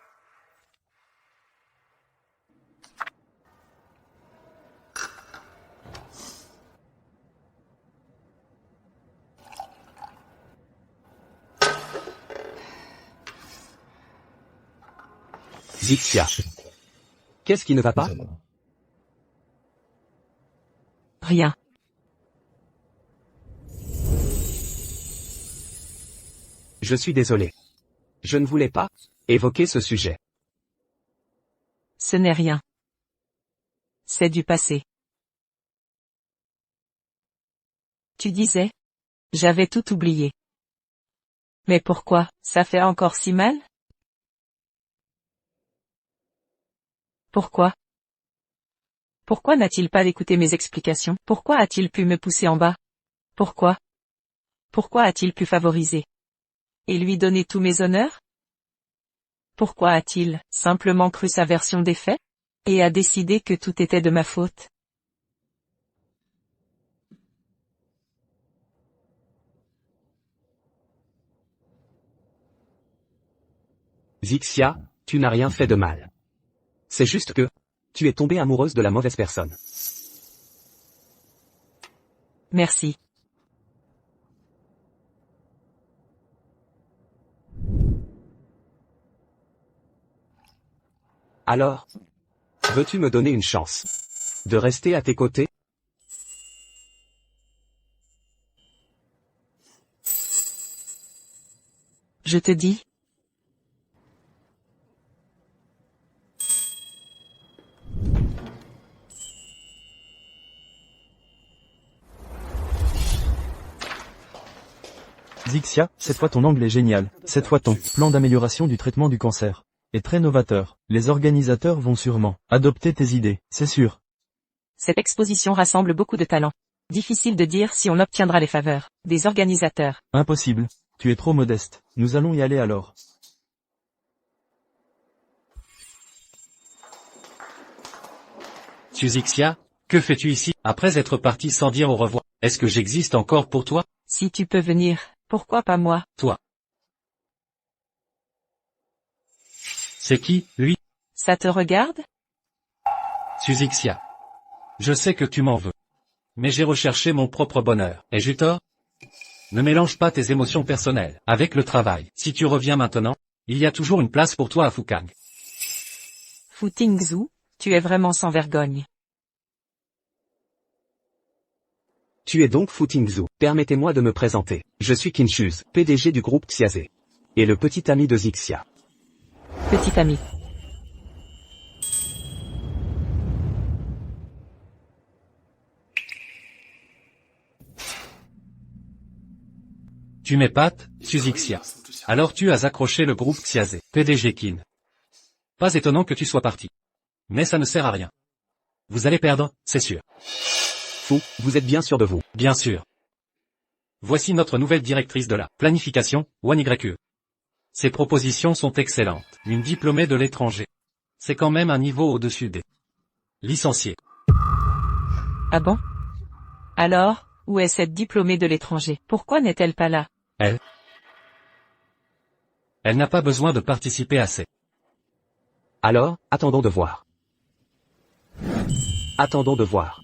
Speaker 7: Zixia. Qu'est-ce qui ne va pas?
Speaker 2: Rien.
Speaker 7: Je suis désolé. Je ne voulais pas évoquer ce sujet.
Speaker 2: Ce n'est rien. C'est du passé. Tu disais? J'avais tout oublié. Mais pourquoi, ça fait encore si mal? Pourquoi? Pourquoi n'a-t-il pas écouté mes explications? Pourquoi a-t-il pu me pousser en bas? Pourquoi? Pourquoi a-t-il pu favoriser? Et lui donner tous mes honneurs? Pourquoi a-t-il simplement cru sa version des faits? Et a décidé que tout était de ma faute?
Speaker 7: Zixia, tu n'as rien fait de mal. C'est juste que tu es tombée amoureuse de la mauvaise personne.
Speaker 2: Merci.
Speaker 7: Alors, veux-tu me donner une chance de rester à tes côtés?
Speaker 2: Je te dis.
Speaker 3: Zixia, cette fois ton angle est génial. Cette fois ton plan d'amélioration du traitement du cancer est très novateur. Les organisateurs vont sûrement adopter tes idées, c'est sûr.
Speaker 2: Cette exposition rassemble beaucoup de talents. Difficile de dire si on obtiendra les faveurs des organisateurs.
Speaker 3: Impossible. Tu es trop modeste. Nous allons y aller alors.
Speaker 1: Suzixia, que fais-tu ici? Après être parti sans dire au revoir, est-ce que j'existe encore pour toi?
Speaker 2: Si tu peux venir, pourquoi pas moi?
Speaker 1: Toi. C'est qui, lui?
Speaker 2: Ça te regarde?
Speaker 1: Suzixia. Je sais que tu m'en veux. Mais j'ai recherché mon propre bonheur. Ai-je eu tort? Ne mélange pas tes émotions personnelles avec le travail. Si tu reviens maintenant, il y a toujours une place pour toi à Fukang.
Speaker 2: Fu Tingzu, tu es vraiment sans vergogne.
Speaker 7: Tu es donc Fu Tingzu. Permettez-moi de me présenter. Je suis Kinshus, PDG du groupe Xiaze. Et le petit ami de Zixia.
Speaker 2: Petit ami.
Speaker 1: Tu m'épates, Suzixia. Alors tu as accroché le groupe Xiaze, PDG Kin. Pas étonnant que tu sois parti. Mais ça ne sert à rien. Vous allez perdre, c'est sûr.
Speaker 7: Fou, vous êtes bien sûr de vous.
Speaker 1: Bien sûr. Voici notre nouvelle directrice de la planification, Wan Yue. Ses propositions sont excellentes. Une diplômée de l'étranger. C'est quand même un niveau au-dessus des licenciés.
Speaker 2: Ah bon? Alors, où est cette diplômée de l'étranger? Pourquoi n'est-elle pas là?
Speaker 1: Elle? Elle n'a pas besoin de participer assez.
Speaker 7: Alors, attendons de voir. Attendons de voir.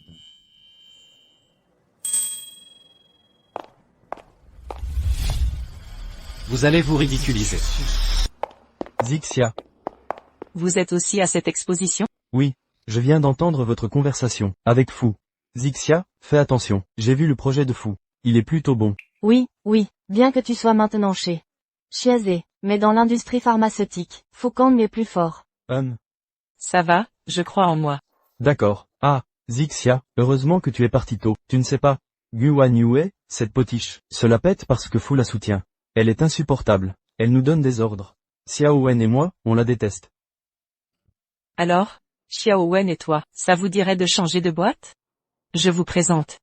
Speaker 1: Vous allez vous ridiculiser.
Speaker 3: Zixia.
Speaker 2: Vous êtes aussi à cette exposition?
Speaker 3: Oui, je viens d'entendre votre conversation, avec Fou. Zixia, fais attention, j'ai vu le projet de Fou. Il est plutôt bon.
Speaker 5: Oui, oui, bien que tu sois maintenant chez Chiazé, mais dans l'industrie pharmaceutique, Foucan est plus fort.
Speaker 2: Ça va, je crois en moi.
Speaker 3: D'accord. Ah, Zixia, heureusement que tu es parti tôt. Tu ne sais pas. Guan Yue, cette potiche, se la pète parce que Fou la soutient. Elle est insupportable. Elle nous donne des ordres. Xiao Wen et moi, on la déteste.
Speaker 2: Alors, Xiao Wen et toi, ça vous dirait de changer de boîte? Je vous présente.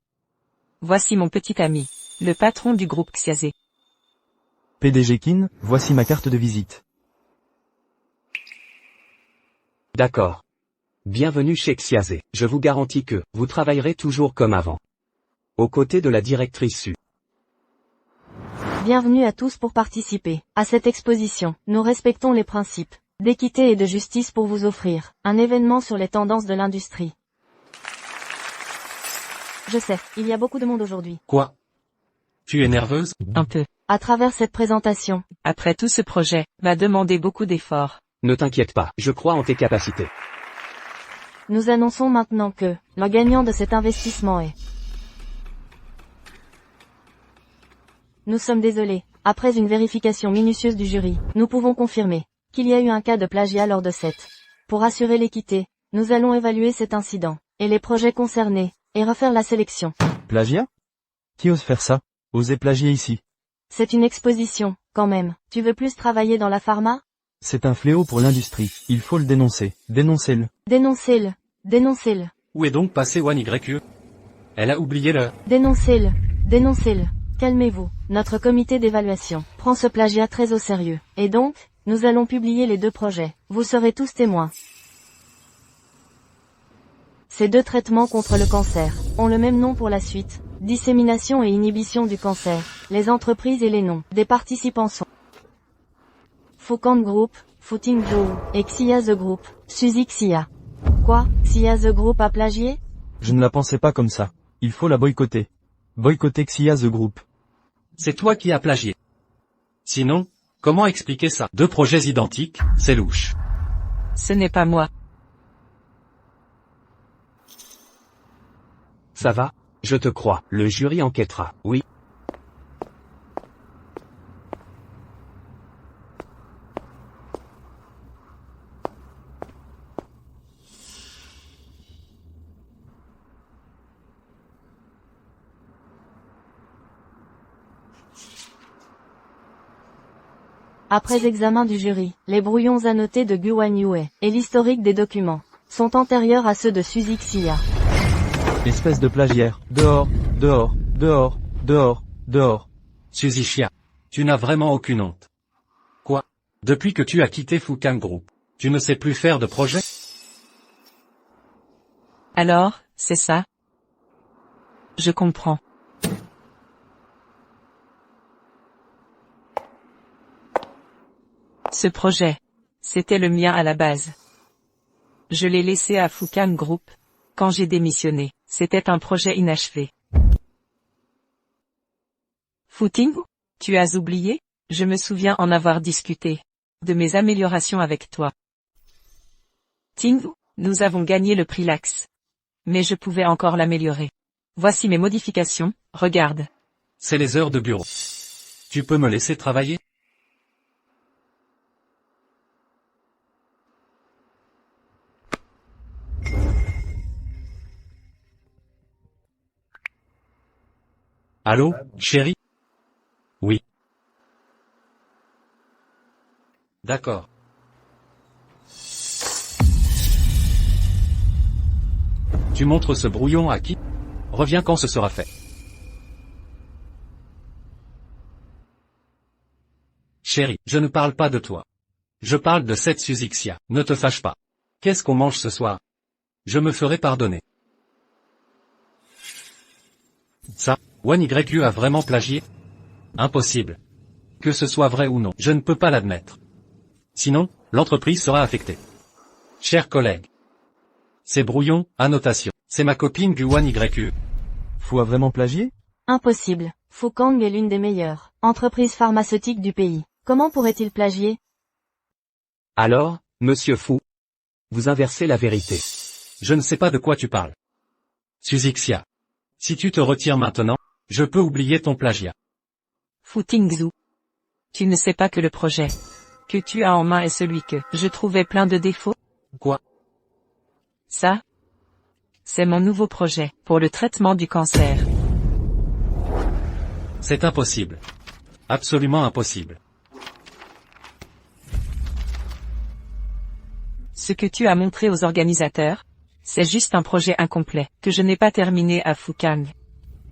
Speaker 2: Voici mon petit ami, le patron du groupe Xiazé.
Speaker 3: PDG Kin, voici ma carte de visite.
Speaker 7: D'accord. Bienvenue chez Xiazé. Je vous garantis que, vous travaillerez toujours comme avant. Aux côtés de la directrice Su.
Speaker 5: Bienvenue à tous pour participer à cette exposition. Nous respectons les principes d'équité et de justice pour vous offrir un événement sur les tendances de l'industrie. Je sais, il y a beaucoup de monde aujourd'hui.
Speaker 1: Quoi? Tu es nerveuse?
Speaker 2: Un peu.
Speaker 5: À travers cette présentation,
Speaker 2: Après tout ce projet, m'a demandé beaucoup d'efforts.
Speaker 7: Ne t'inquiète pas, je crois en tes capacités.
Speaker 5: nous annonçons maintenant que le gagnant de cet investissement est... Nous sommes désolés. Après une vérification minutieuse du jury, nous pouvons confirmer qu'il y a eu un cas de plagiat lors de cette. Pour assurer l'équité, nous allons évaluer cet incident et les projets concernés et refaire la sélection.
Speaker 3: Plagiat? Qui ose faire ça? Oser plagier ici?
Speaker 5: C'est une exposition, quand même. Tu veux plus travailler dans la pharma?
Speaker 3: C'est un fléau pour l'industrie. Il faut le dénoncer. Dénoncez-le.
Speaker 5: Dénoncez-le. Dénoncez-le.
Speaker 1: Où est donc passé Wan YQ? Elle a oublié le...
Speaker 5: Dénoncez-le. Dénoncez-le. Calmez-vous. Notre comité d'évaluation prend ce plagiat très au sérieux. Et donc, nous allons publier les deux projets. Vous serez tous témoins. Ces deux traitements contre le cancer ont le même nom pour la suite. Dissémination et inhibition du cancer. Les entreprises et les noms des participants sont Foucan Group, Footing Joe, et Xia The Group, Suzy Xia. Quoi? Xia The Group a plagié?
Speaker 3: Je ne la pensais pas comme ça. Il faut la boycotter. Boycotter Xia The Group.
Speaker 1: C'est toi qui as plagié. Sinon, comment expliquer ça? Deux projets identiques, c'est louche.
Speaker 2: Ce n'est pas moi.
Speaker 7: Ça va? Je te crois, le jury enquêtera, oui.
Speaker 5: Après examen du jury, les brouillons annotés de Guan Yue et l'historique des documents sont antérieurs à ceux de Suzy Xia.
Speaker 3: Espèce de plagiaire. Dehors, dehors, dehors, dehors, dehors.
Speaker 1: Suzy Xia, tu n'as vraiment aucune honte. Quoi? Depuis que tu as quitté Foucan Group, tu ne sais plus faire de projet?
Speaker 2: Alors, c'est ça? Je comprends. Ce projet, c'était le mien à la base. Je l'ai laissé à Foucan Group. Quand j'ai démissionné, c'était un projet inachevé. Footing? Tu as oublié? Je me souviens en avoir discuté de mes améliorations avec toi. Ting, nous avons gagné le prix Lax. Mais je pouvais encore l'améliorer. Voici mes modifications, regarde.
Speaker 1: C'est les heures de bureau. Tu peux me laisser travailler? Allô, chérie? Oui. D'accord. Tu montres ce brouillon à qui? Reviens quand ce sera fait. Chérie, je ne parle pas de toi. Je parle de cette Suzy Xia. Ne te fâche pas. Qu'est-ce qu'on mange ce soir? Je me ferai pardonner. Ça, Wan YQ a vraiment plagié? Impossible. Que ce soit vrai ou non, je ne peux pas l'admettre. Sinon, l'entreprise sera affectée. Chers collègues. C'est brouillon, annotation. C'est ma copine Guan YU.
Speaker 3: Fu a vraiment plagié?
Speaker 5: Impossible. Fukang est l'une des meilleures entreprises pharmaceutiques du pays. Comment pourrait-il plagier?
Speaker 7: Alors, monsieur Fu, vous inversez la vérité.
Speaker 1: Je ne sais pas de quoi tu parles. Suzixia. Si tu te retires maintenant, je peux oublier ton plagiat.
Speaker 2: Fu Tingzhu. Tu ne sais pas que le projet que tu as en main est celui que je trouvais plein de défauts?
Speaker 1: Quoi?
Speaker 2: Ça? C'est mon nouveau projet pour le traitement du cancer.
Speaker 1: C'est impossible. Absolument impossible.
Speaker 2: Ce que tu as montré aux organisateurs, c'est juste un projet incomplet, que je n'ai pas terminé à Fukang.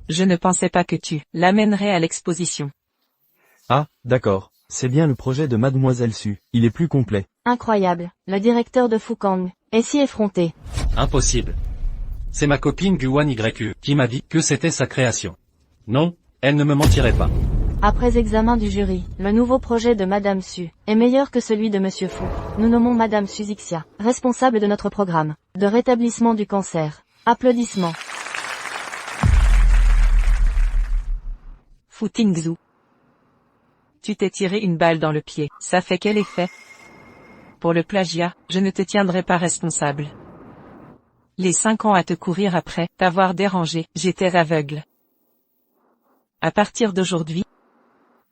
Speaker 2: Je ne pensais pas que tu l'amènerais à l'exposition.
Speaker 3: Ah, d'accord. C'est bien le projet de Mademoiselle Su. Il est plus complet.
Speaker 5: Incroyable. Le directeur de Fukang est si effronté.
Speaker 1: Impossible. C'est ma copine Guan YU qui m'a dit que c'était sa création. Non, elle ne me mentirait pas.
Speaker 5: Après examen du jury, le nouveau projet de Madame Su est meilleur que celui de Monsieur Fu. Nous nommons Madame Suzixia, responsable de notre programme de rétablissement du cancer. Applaudissements.
Speaker 2: Fu Tingzhu. Tu t'es tiré une balle dans le pied. Ça fait quel effet? Pour le plagiat, je ne te tiendrai pas responsable. Les 5 ans à te courir après, t'avoir dérangé, j'étais aveugle. À partir d'aujourd'hui,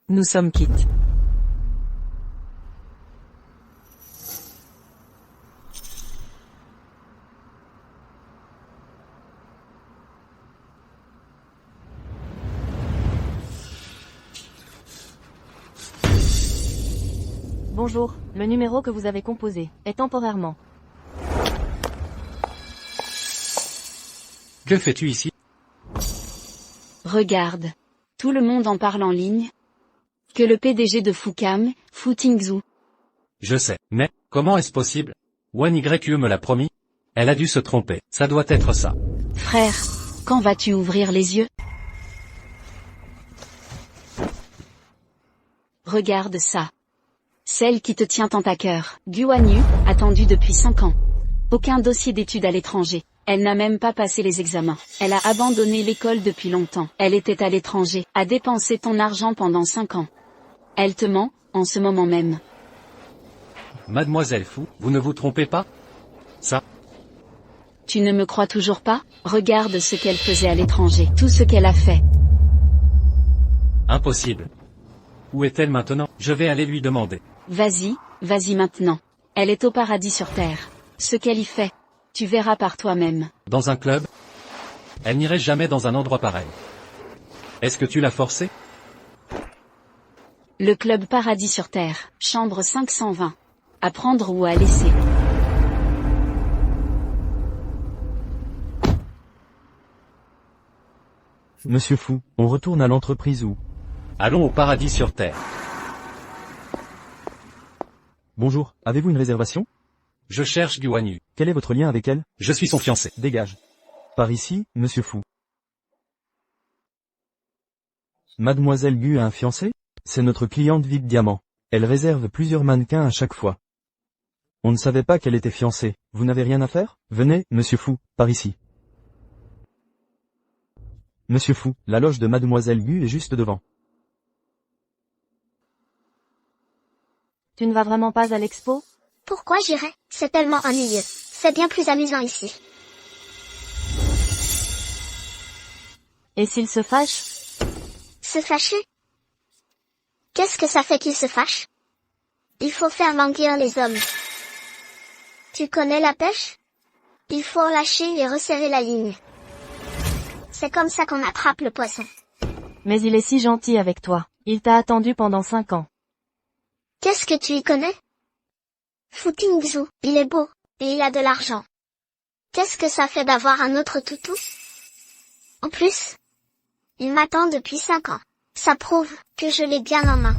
Speaker 2: nous sommes quittes.
Speaker 5: Bonjour, le numéro que vous avez composé est temporairement.
Speaker 1: Que fais-tu ici?
Speaker 4: Regarde. Tout le monde en parle en ligne. Que le PDG de Fukang, Fu Tingzhu.
Speaker 1: Je sais, mais, comment est-ce possible? Guan YU me l'a promis. Elle a dû se tromper, ça doit être ça.
Speaker 4: Frère, quand vas-tu ouvrir les yeux? Regarde ça. Celle qui te tient tant à cœur, Guan Yu, attendue depuis 5 ans. Aucun dossier d'études à l'étranger. Elle n'a même pas passé les examens. Elle a abandonné l'école depuis longtemps. Elle était à l'étranger, a dépensé ton argent pendant 5 ans. Elle te ment, en ce moment même.
Speaker 1: Mademoiselle Fu, vous ne vous trompez pas? Ça.
Speaker 4: Tu ne me crois toujours pas? Regarde ce qu'elle faisait à l'étranger, tout ce qu'elle a fait.
Speaker 1: Impossible. Où est-elle maintenant? Je vais aller lui demander.
Speaker 4: Vas-y, vas-y maintenant. Elle est au paradis sur terre. Ce qu'elle y fait, tu verras par toi-même.
Speaker 1: Dans un club? Elle n'irait jamais dans un endroit pareil. Est-ce que tu l'as forcée?
Speaker 4: Le club paradis sur terre, chambre 520. À prendre ou à laisser.
Speaker 3: Monsieur Fu, on retourne à l'entreprise où?
Speaker 1: Allons au paradis sur terre.
Speaker 3: Bonjour, avez-vous une réservation?
Speaker 1: Je cherche Guan Yu.
Speaker 3: Quel est votre lien avec elle?
Speaker 1: Je suis son fiancé.
Speaker 3: Dégage. Par ici, Monsieur Fu. Mademoiselle Gu a un fiancé? C'est notre cliente VIP Diamant. Elle réserve plusieurs mannequins à chaque fois. On ne savait pas qu'elle était fiancée. Vous n'avez rien à faire? Venez, Monsieur Fu, par ici. Monsieur Fu, la loge de Mademoiselle Gu est juste devant.
Speaker 5: Tu ne vas vraiment pas à l'expo?
Speaker 6: Pourquoi j'irais? C'est tellement ennuyeux. C'est bien plus amusant ici.
Speaker 5: Et s'il se fâche?
Speaker 6: Se fâcher? Qu'est-ce que ça fait qu'il se fâche? Il faut faire languir les hommes. Tu connais la pêche? Il faut lâcher et resserrer la ligne. C'est comme ça qu'on attrape le poisson.
Speaker 5: Mais il est si gentil avec toi. Il t'a attendu pendant 5 ans.
Speaker 6: Qu'est-ce que tu y connais? Fu Tingzhu, il est beau, et il a de l'argent. Qu'est-ce que ça fait d'avoir un autre toutou? En plus, il m'attend depuis 5 ans. Ça prouve que je l'ai bien en main.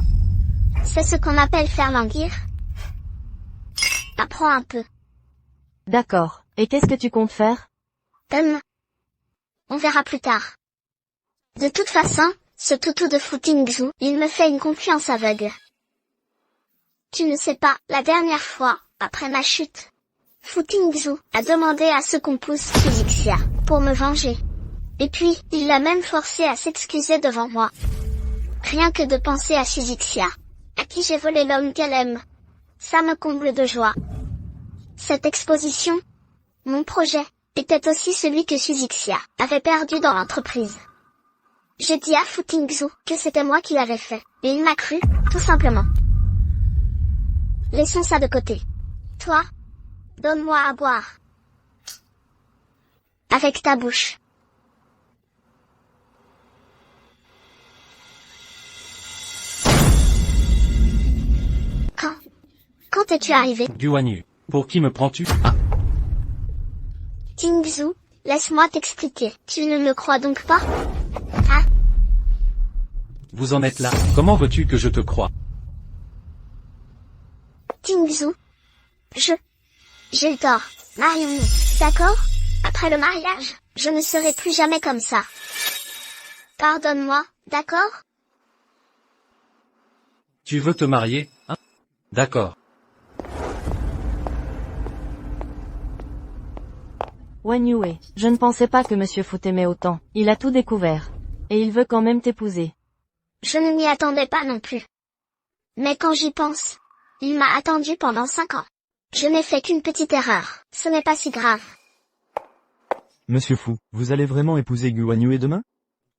Speaker 6: C'est ce qu'on appelle faire languir. Apprends un peu.
Speaker 5: D'accord. Et qu'est-ce que tu comptes faire?
Speaker 6: On verra plus tard. De toute façon, Ce toutou de Fu Tingzhu, il me fait une confiance aveugle. Tu ne sais pas, la dernière fois, après ma chute, Fu Tingzhu a demandé à ce qu'on pousse Xixia pour me venger. Et puis, il l'a même forcé à s'excuser devant moi. Rien que de penser à Xixia, à qui j'ai volé l'homme qu'elle aime, ça me comble de joie. Cette exposition, mon projet, était aussi celui que Xixia avait perdu dans l'entreprise. J'ai dit à Fu Tingzhu que c'était moi qui l'avais fait, et il m'a cru, tout simplement. Laissons ça de côté. Toi, donne-moi à boire. Avec ta bouche. Quand es-tu arrivé?
Speaker 1: Guanyu. Pour qui me prends-tu?
Speaker 6: Tingzhu, laisse-moi t'expliquer. Tu ne me crois donc pas? Ah?
Speaker 1: Vous en êtes là. Comment veux-tu que je te croie?
Speaker 6: Tingzhu. J'ai eu tort. Marions-nous, d'accord? Après le mariage, je ne serai plus jamais comme ça. Pardonne-moi, d'accord?
Speaker 1: Tu veux te marier, hein? D'accord.
Speaker 5: Wan Yue, je ne pensais pas que Monsieur Fu t'aimait autant. Il a tout découvert. Et il veut quand même t'épouser.
Speaker 6: Je ne m'y attendais pas non plus. Mais quand j'y pense, il m'a attendu pendant 5 ans. Je n'ai fait qu'une petite erreur. Ce n'est pas si grave.
Speaker 3: Monsieur Fu, vous allez vraiment épouser Guan Yue demain?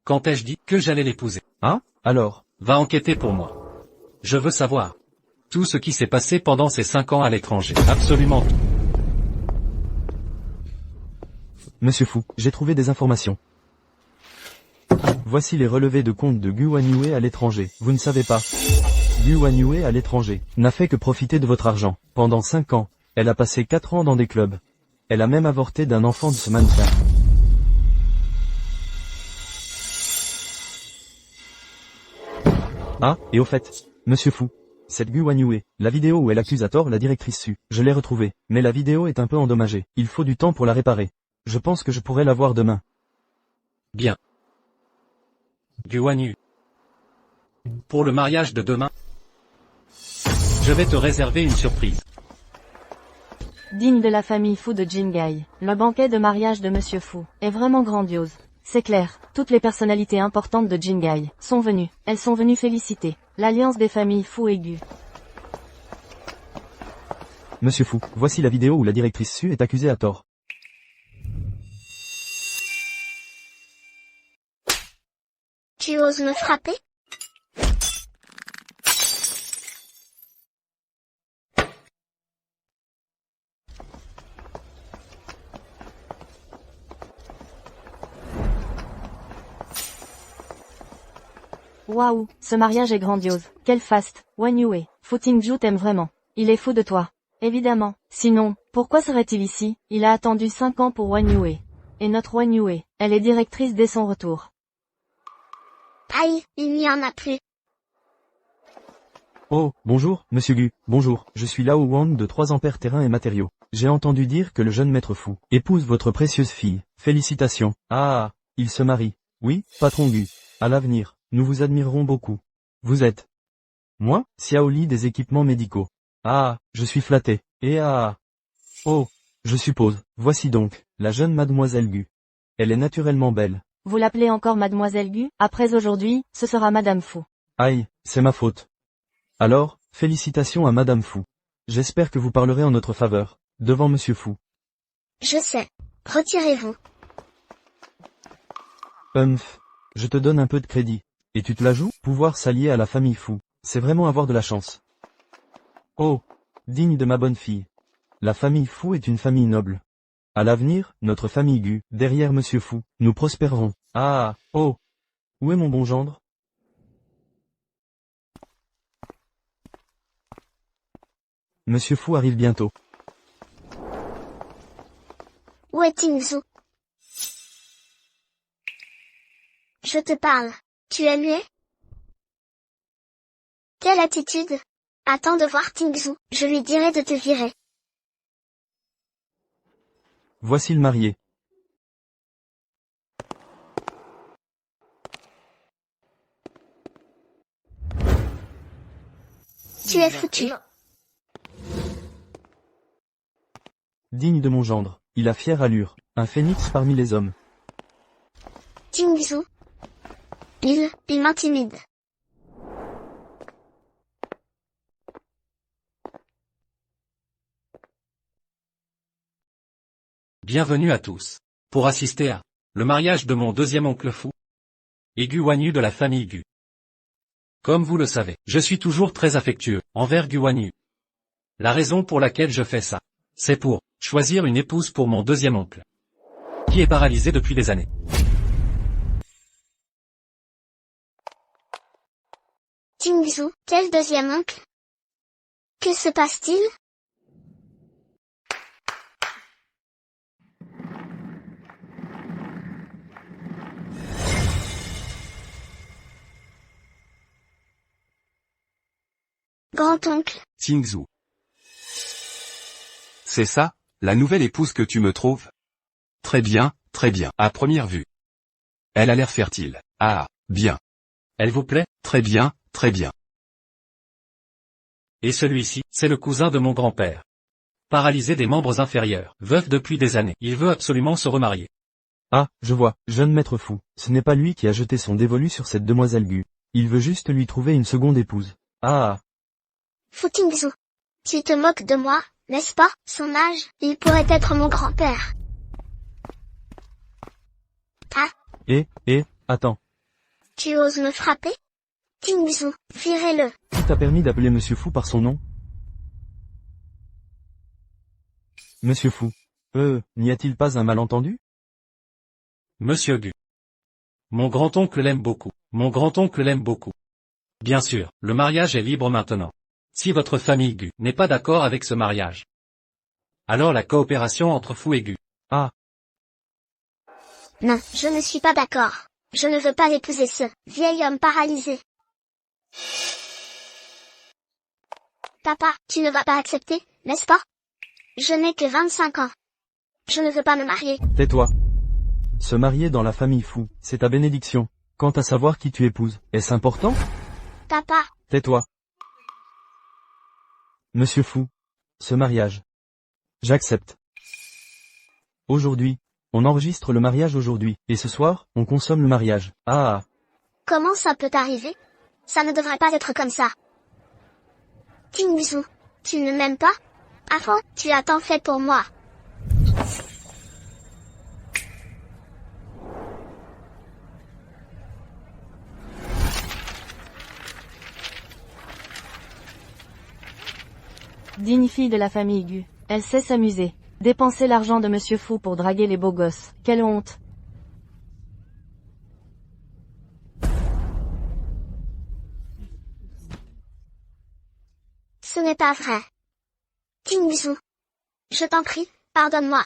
Speaker 1: Quand ai-je dit que j'allais l'épouser?
Speaker 3: Ah, alors.
Speaker 1: Va enquêter pour moi. Je veux savoir tout ce qui s'est passé pendant ces 5 ans à l'étranger. Absolument tout.
Speaker 3: Monsieur Fu, j'ai trouvé des informations. Voici les relevés de compte de Guan Yue à l'étranger. Vous ne savez pas. Guan Yue à l'étranger n'a fait que profiter de votre argent. Pendant 5 ans, elle a passé 4 ans dans des clubs. Elle a même avorté d'un enfant de ce mannequin. Ah, et au fait, Monsieur Fu, cette Guan Yue, la vidéo où elle accuse à tort la directrice Su, je l'ai retrouvée, mais la vidéo est un peu endommagée. Il faut du temps pour la réparer. Je pense que je pourrai la voir demain.
Speaker 1: Bien. Guanyu. Pour le mariage de demain, je vais te réserver une surprise.
Speaker 5: Digne de la famille Fu de Jingai, le banquet de mariage de Monsieur Fu est vraiment grandiose. C'est clair, toutes les personnalités importantes de Jingai sont venues. Elles sont venues féliciter l'alliance des familles Fu et Gu.
Speaker 3: Monsieur Fu, voici la vidéo où la directrice Su est accusée à tort.
Speaker 6: Tu oses me frapper?
Speaker 5: Waouh, ce mariage est grandiose. Quel faste. Wan Yue, Fu Tingzhu t'aime vraiment. Il est fou de toi. Évidemment. Sinon, pourquoi serait-il ici? Il a attendu 5 ans pour Wan Yue. Et notre Wan Yue, elle est directrice dès son retour.
Speaker 6: Aïe, il n'y en a plus.
Speaker 3: Oh, bonjour, Monsieur Gu, bonjour, je suis Lao Wang de 3 ampères terrain et matériaux. J'ai entendu dire que le jeune maître Fu épouse votre précieuse fille. Félicitations. Ah, il se marie. Oui, patron Gu. À l'avenir, nous vous admirerons beaucoup. Vous êtes moi, Xiao Li des équipements médicaux. Ah, je suis flatté. Et ah. Oh, je suppose. Voici donc, la jeune mademoiselle Gu. Elle est naturellement belle.
Speaker 5: Vous l'appelez encore Mademoiselle Gu? Après aujourd'hui, ce sera Madame Fu.
Speaker 3: Aïe, c'est ma faute. Alors, félicitations à Madame Fu. J'espère que vous parlerez en notre faveur, devant Monsieur Fu.
Speaker 6: Je sais. Retirez-vous.
Speaker 3: Je te donne un peu de crédit. Et tu te la joues? Pouvoir s'allier à la famille Fu. C'est vraiment avoir de la chance. Oh, digne de ma bonne fille. La famille Fu est une famille noble. À l'avenir, notre famille Gu, derrière Monsieur Fu, nous prospérerons. Ah, oh. Où est mon bon gendre? Monsieur Fu arrive bientôt.
Speaker 6: Où est Tingzhu? Je te parle. Tu es muet? Quelle attitude? Attends de voir Tingzhu, je lui dirai de te virer.
Speaker 3: Voici le marié.
Speaker 6: Tu es foutu.
Speaker 3: Digne de mon gendre, il a fière allure, un phénix parmi les hommes.
Speaker 6: Tingzhou. Il m'intimide.
Speaker 1: Bienvenue à tous. Pour assister à le mariage de mon deuxième oncle fou et Gu Wanyu de la famille Gu. Comme vous le savez, je suis toujours très affectueux envers Gu Wanyu. La raison pour laquelle je fais ça, c'est pour choisir une épouse pour mon deuxième oncle, qui est paralysé depuis des années.
Speaker 6: Tingzhou, quel deuxième oncle? Que se passe-t-il? Grand-oncle.
Speaker 7: Tingzhou. C'est ça, la nouvelle épouse que tu me trouves? Très bien, à première vue. Elle a l'air fertile. Ah, bien.
Speaker 1: Elle vous plaît?
Speaker 7: Très bien.
Speaker 1: Et celui-ci, c'est le cousin de mon grand-père. Paralysé des membres inférieurs, veuf depuis des années, il veut absolument se remarier.
Speaker 3: Ah, je vois, jeune maître fou, ce n'est pas lui qui a jeté son dévolu sur cette demoiselle Gu. Il veut juste lui trouver une seconde épouse. Ah.
Speaker 6: Fou Tingzhou. Tu te moques de moi, n'est-ce pas? Son âge, il pourrait être mon grand-père. Ah,
Speaker 3: Attends,
Speaker 6: tu oses me frapper? Tingzhou, virez-le.
Speaker 3: qui t'a permis d'appeler Monsieur Fou par son nom? Monsieur Fou. N'y a-t-il pas un malentendu?
Speaker 1: Monsieur Gu. Mon grand-oncle l'aime beaucoup. Bien sûr, le mariage est libre maintenant. Si votre famille Gu n'est pas d'accord avec ce mariage, alors la coopération entre Fou et Gu.
Speaker 3: Ah,
Speaker 6: Non, je ne suis pas d'accord. Je ne veux pas épouser ce vieil homme paralysé. Papa, tu ne vas pas accepter, n'est-ce pas? Je n'ai que 25 ans. Je ne veux pas me marier.
Speaker 3: tais-toi. Se marier dans la famille Fou, c'est ta bénédiction. Quant à savoir qui tu épouses, est-ce important?
Speaker 6: Papa,
Speaker 3: Tais-toi. Monsieur Fou. Ce mariage. J'accepte. Aujourd'hui. On enregistre le mariage aujourd'hui, et ce soir, on consomme le mariage. Ah.
Speaker 6: comment ça peut arriver? Ça ne devrait pas être comme ça. Tingzhou, tu ne m'aimes pas? Avant, tu as tant fait pour moi.
Speaker 5: Digne fille de la famille Gu. Elle sait s'amuser. Dépenser l'argent de Monsieur Fou pour draguer les beaux gosses. Quelle honte.
Speaker 6: Ce n'est pas vrai. Tingzhou. Je t'en prie, pardonne-moi.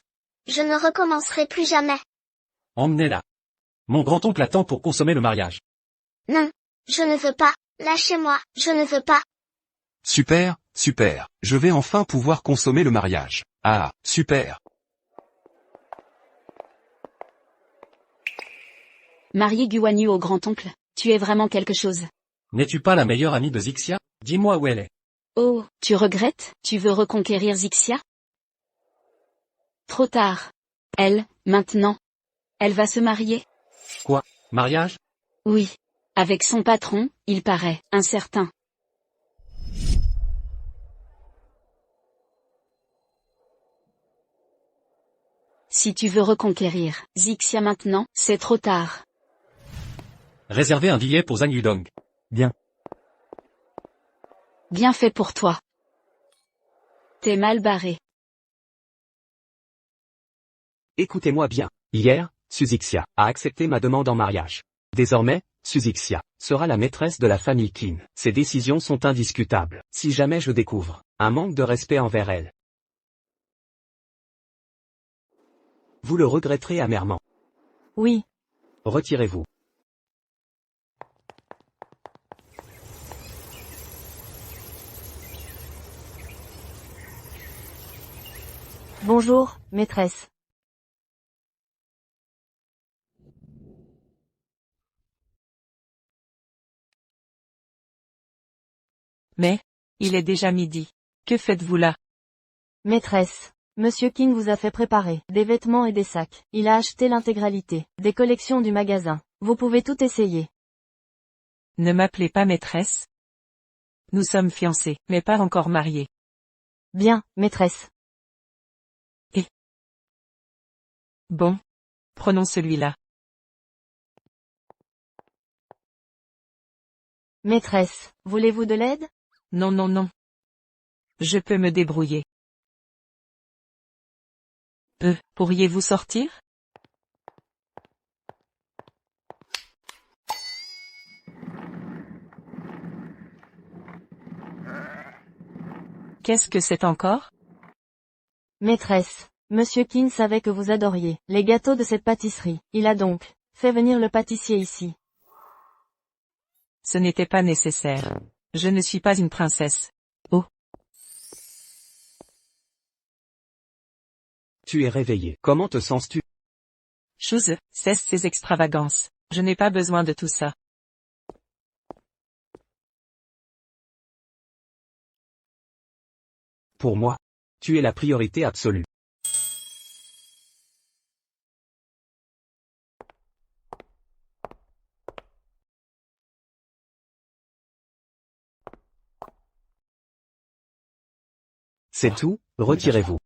Speaker 6: Je ne recommencerai plus jamais.
Speaker 1: Emmenez-la. Mon grand-oncle attend pour consommer le mariage.
Speaker 6: Non, je ne veux pas. Lâchez-moi, je ne veux pas.
Speaker 7: Super. Je vais enfin pouvoir consommer le mariage. Ah, super.
Speaker 4: Marier Gu Wanyu au grand-oncle, tu es vraiment quelque chose.
Speaker 1: N'es-tu pas la meilleure amie de Zixia? Dis-moi où elle est.
Speaker 4: Oh, tu regrettes? Tu veux reconquérir Zixia? Trop tard. Elle, maintenant. Elle va se marier?
Speaker 1: Quoi? Mariage?
Speaker 4: Oui. Avec son patron, il paraît incertain. Si tu veux reconquérir Zixia maintenant, c'est trop tard.
Speaker 1: Réservez un billet pour Zhang Yudong.
Speaker 3: Bien.
Speaker 4: Bien fait pour toi. T'es mal barré.
Speaker 7: Écoutez-moi bien. Hier, Suzixia a accepté ma demande en mariage. Désormais, Suzixia sera la maîtresse de la famille Qin. Ses décisions sont indiscutables. Si jamais je découvre un manque de respect envers elle, vous le regretterez amèrement.
Speaker 5: Oui.
Speaker 7: Retirez-vous.
Speaker 5: Bonjour, maîtresse.
Speaker 2: Mais, Il est déjà midi. Que faites-vous là?
Speaker 5: Maîtresse. Monsieur King vous a fait préparer des vêtements et des sacs. Il a acheté l'intégralité des collections du magasin. Vous pouvez tout essayer.
Speaker 2: Ne m'appelez pas maîtresse. Nous sommes fiancés, mais pas encore mariés.
Speaker 5: Bien, maîtresse.
Speaker 2: Bon. Prenons celui-là.
Speaker 5: Maîtresse, voulez-vous de l'aide?
Speaker 2: Non, non, non. Je peux me débrouiller. Pourriez-vous sortir? Qu'est-ce que c'est encore?
Speaker 5: Maîtresse, Monsieur King savait que vous adoriez les gâteaux de cette pâtisserie. Il a donc fait venir le pâtissier ici.
Speaker 2: Ce n'était pas nécessaire. Je ne suis pas une princesse. Oh.
Speaker 7: Tu es réveillé. Comment te sens-tu?
Speaker 2: Chose, cesse ces extravagances. Je n'ai pas besoin de tout ça.
Speaker 7: Pour moi, tu es la priorité absolue. C'est tout, retirez-vous.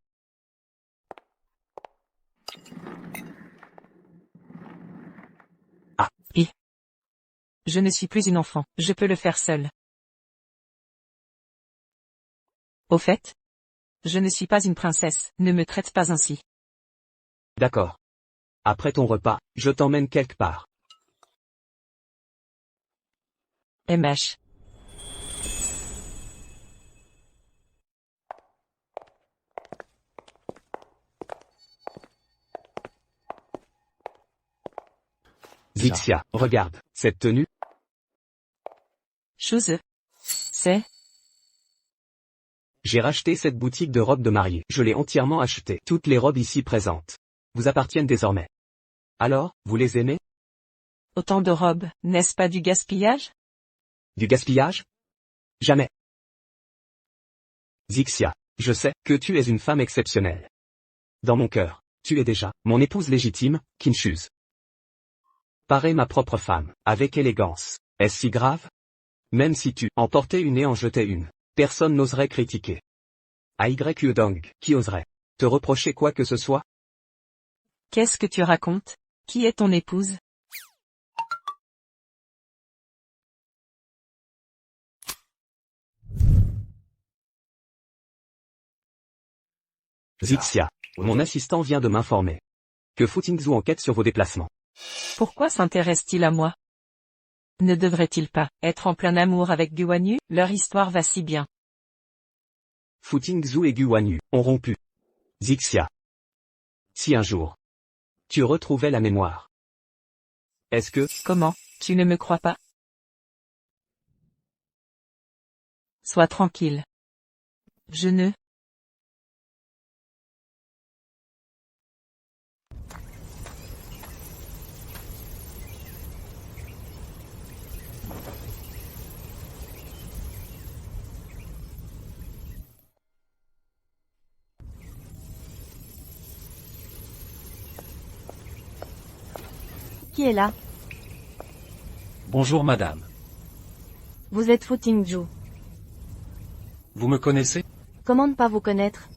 Speaker 2: Je ne suis plus une enfant, je peux le faire seule. Au fait? Je ne suis pas une princesse, ne me traite pas ainsi.
Speaker 7: D'accord. Après ton repas, je t'emmène quelque part.
Speaker 2: MH.
Speaker 7: Zixia, regarde, cette tenue.
Speaker 2: Chose. C'est.
Speaker 7: J'ai racheté cette boutique de robes de mariée. Je l'ai entièrement achetée. Toutes les robes ici présentes vous appartiennent désormais. Alors, vous les aimez?
Speaker 2: Autant de robes, n'est-ce pas du gaspillage?
Speaker 7: Du gaspillage? Jamais. Zixia, je sais que tu es une femme exceptionnelle. Dans mon cœur, tu es déjà mon épouse légitime, Kinshuse. Parais ma propre femme, avec élégance. Est-ce si grave? Même si tu en portais une et en jetais une, personne n'oserait critiquer. Aïe-Udong, qui oserait te reprocher quoi que ce soit?
Speaker 2: Qu'est-ce que tu racontes? Qui est ton épouse?
Speaker 7: Zixia, mon assistant vient de m'informer que Fu Tingzhu enquête sur vos déplacements.
Speaker 2: Pourquoi s'intéresse-t-il à moi? Ne devrait-il pas être en plein amour avec Guanyu? Leur histoire va si bien.
Speaker 7: Fu Tingzhu et Guanyu ont rompu. Zixia. Si un jour, tu retrouvais la mémoire. Est-ce que...
Speaker 2: Comment? Tu ne me crois pas? Sois tranquille. Je ne...
Speaker 5: Qui est là?
Speaker 1: Bonjour madame.
Speaker 5: Vous êtes Fu Tingzhu.
Speaker 1: Vous me connaissez?
Speaker 5: Comment ne pas vous connaître?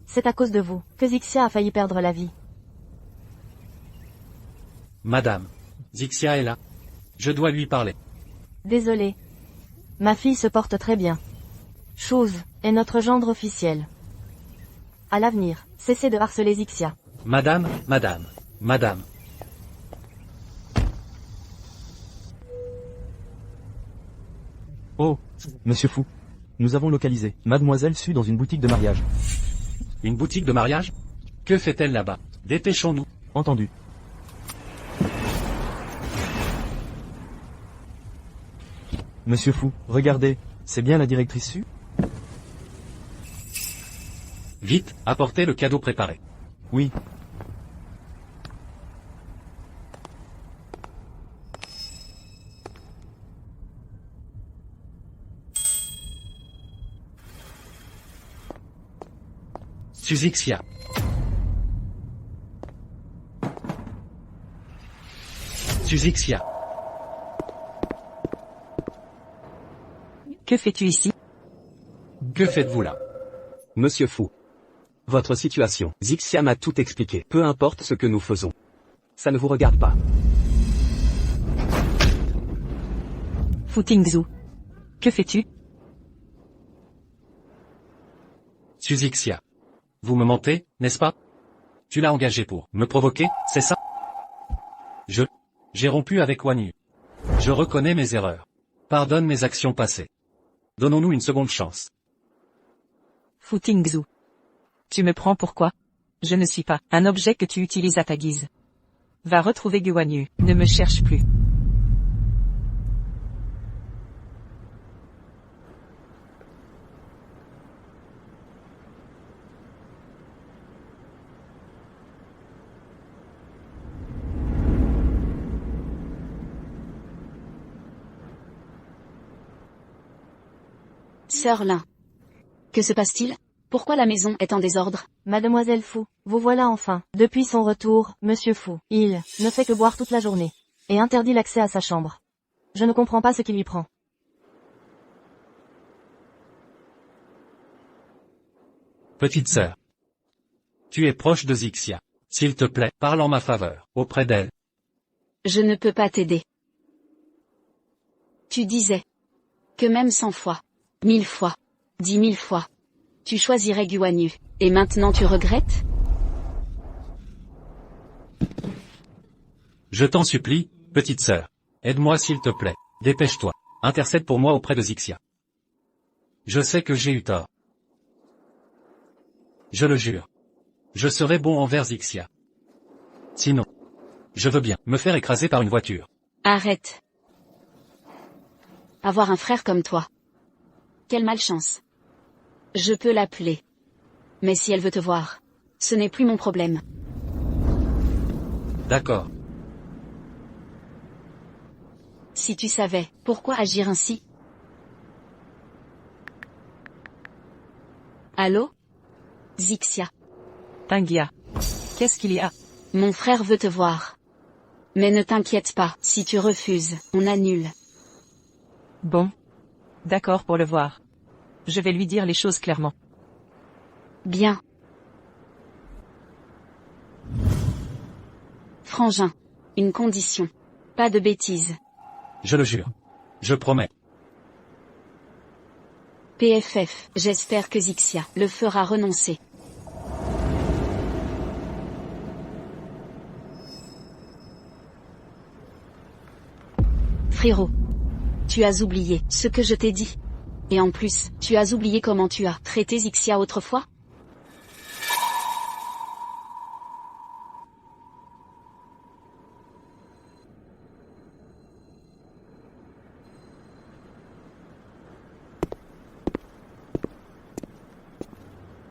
Speaker 5: C'est à cause de vous que Zixia a failli perdre la vie.
Speaker 1: Madame. Zixia est là. Je dois lui parler.
Speaker 5: Désolé. Ma fille se porte très bien. Chose est notre gendre officiel. À l'avenir, cessez de harceler Zixia.
Speaker 1: Madame, madame, madame.
Speaker 3: Oh, Monsieur Fou. Nous avons localisé Mademoiselle Su dans une boutique de mariage.
Speaker 1: Une boutique de mariage? Que fait-elle là-bas? Dépêchons-nous.
Speaker 3: Entendu. Monsieur Fou, regardez, c'est bien la directrice Su?
Speaker 1: Vite, apportez le cadeau préparé.
Speaker 3: Oui.
Speaker 1: Zixia. Zixia.
Speaker 2: Que fais-tu ici?
Speaker 1: Que faites-vous là?
Speaker 7: Monsieur Fou. Votre situation. Zixia m'a tout expliqué. Peu importe ce que nous faisons. Ça ne vous regarde pas.
Speaker 2: Fu Tingzu. Que fais-tu?
Speaker 1: Zixia. Vous me mentez, n'est-ce pas? Tu l'as engagé pour me provoquer, c'est ça? J'ai rompu avec Wan Yu. Je reconnais mes erreurs. Pardonne mes actions passées. Donnons-nous une seconde chance.
Speaker 2: Fu Tingzu. Tu me prends pour quoi? Je ne suis pas un objet que tu utilises à ta guise. Va retrouver Guan Yu. Ne me cherche plus.
Speaker 4: Sœur Lin. Que se passe-t-il? Pourquoi la maison est en désordre?
Speaker 5: Mademoiselle Fou, vous voilà enfin. Depuis son retour, Monsieur Fou, il ne fait que boire toute la journée. Et interdit l'accès à sa chambre. Je ne comprends pas ce qui lui prend.
Speaker 1: Petite sœur. Tu es proche de Zixia. S'il te plaît, parle en ma faveur, auprès d'elle.
Speaker 4: Je ne peux pas t'aider. Tu disais que même 100 fois, 1000 fois, 10 000 fois, tu choisirais Guan Yu, et maintenant tu regrettes?
Speaker 1: Je t'en supplie, petite sœur. Aide-moi s'il te plaît. Dépêche-toi. Intercède pour moi auprès de Zixia. Je sais que j'ai eu tort. Je le jure. Je serai bon envers Zixia. Sinon, je veux bien me faire écraser par une voiture.
Speaker 4: Arrête. Avoir un frère comme toi. Quelle malchance. Je peux l'appeler. Mais si elle veut te voir, ce n'est plus mon problème.
Speaker 1: D'accord.
Speaker 4: Si tu savais, pourquoi agir ainsi? Allô? Zixia.
Speaker 2: Tingia. Qu'est-ce qu'il y a?
Speaker 4: Mon frère veut te voir. Mais ne t'inquiète pas, si tu refuses, on annule.
Speaker 2: Bon. D'accord pour le voir. Je vais lui dire les choses clairement.
Speaker 4: Bien. Frangin. Une condition. Pas de bêtises.
Speaker 1: Je le jure. Je promets.
Speaker 4: PFF, j'espère que Zixia le fera renoncer. Frérot. Tu as oublié ce que je t'ai dit. Et en plus, tu as oublié comment tu as traité Zixia autrefois?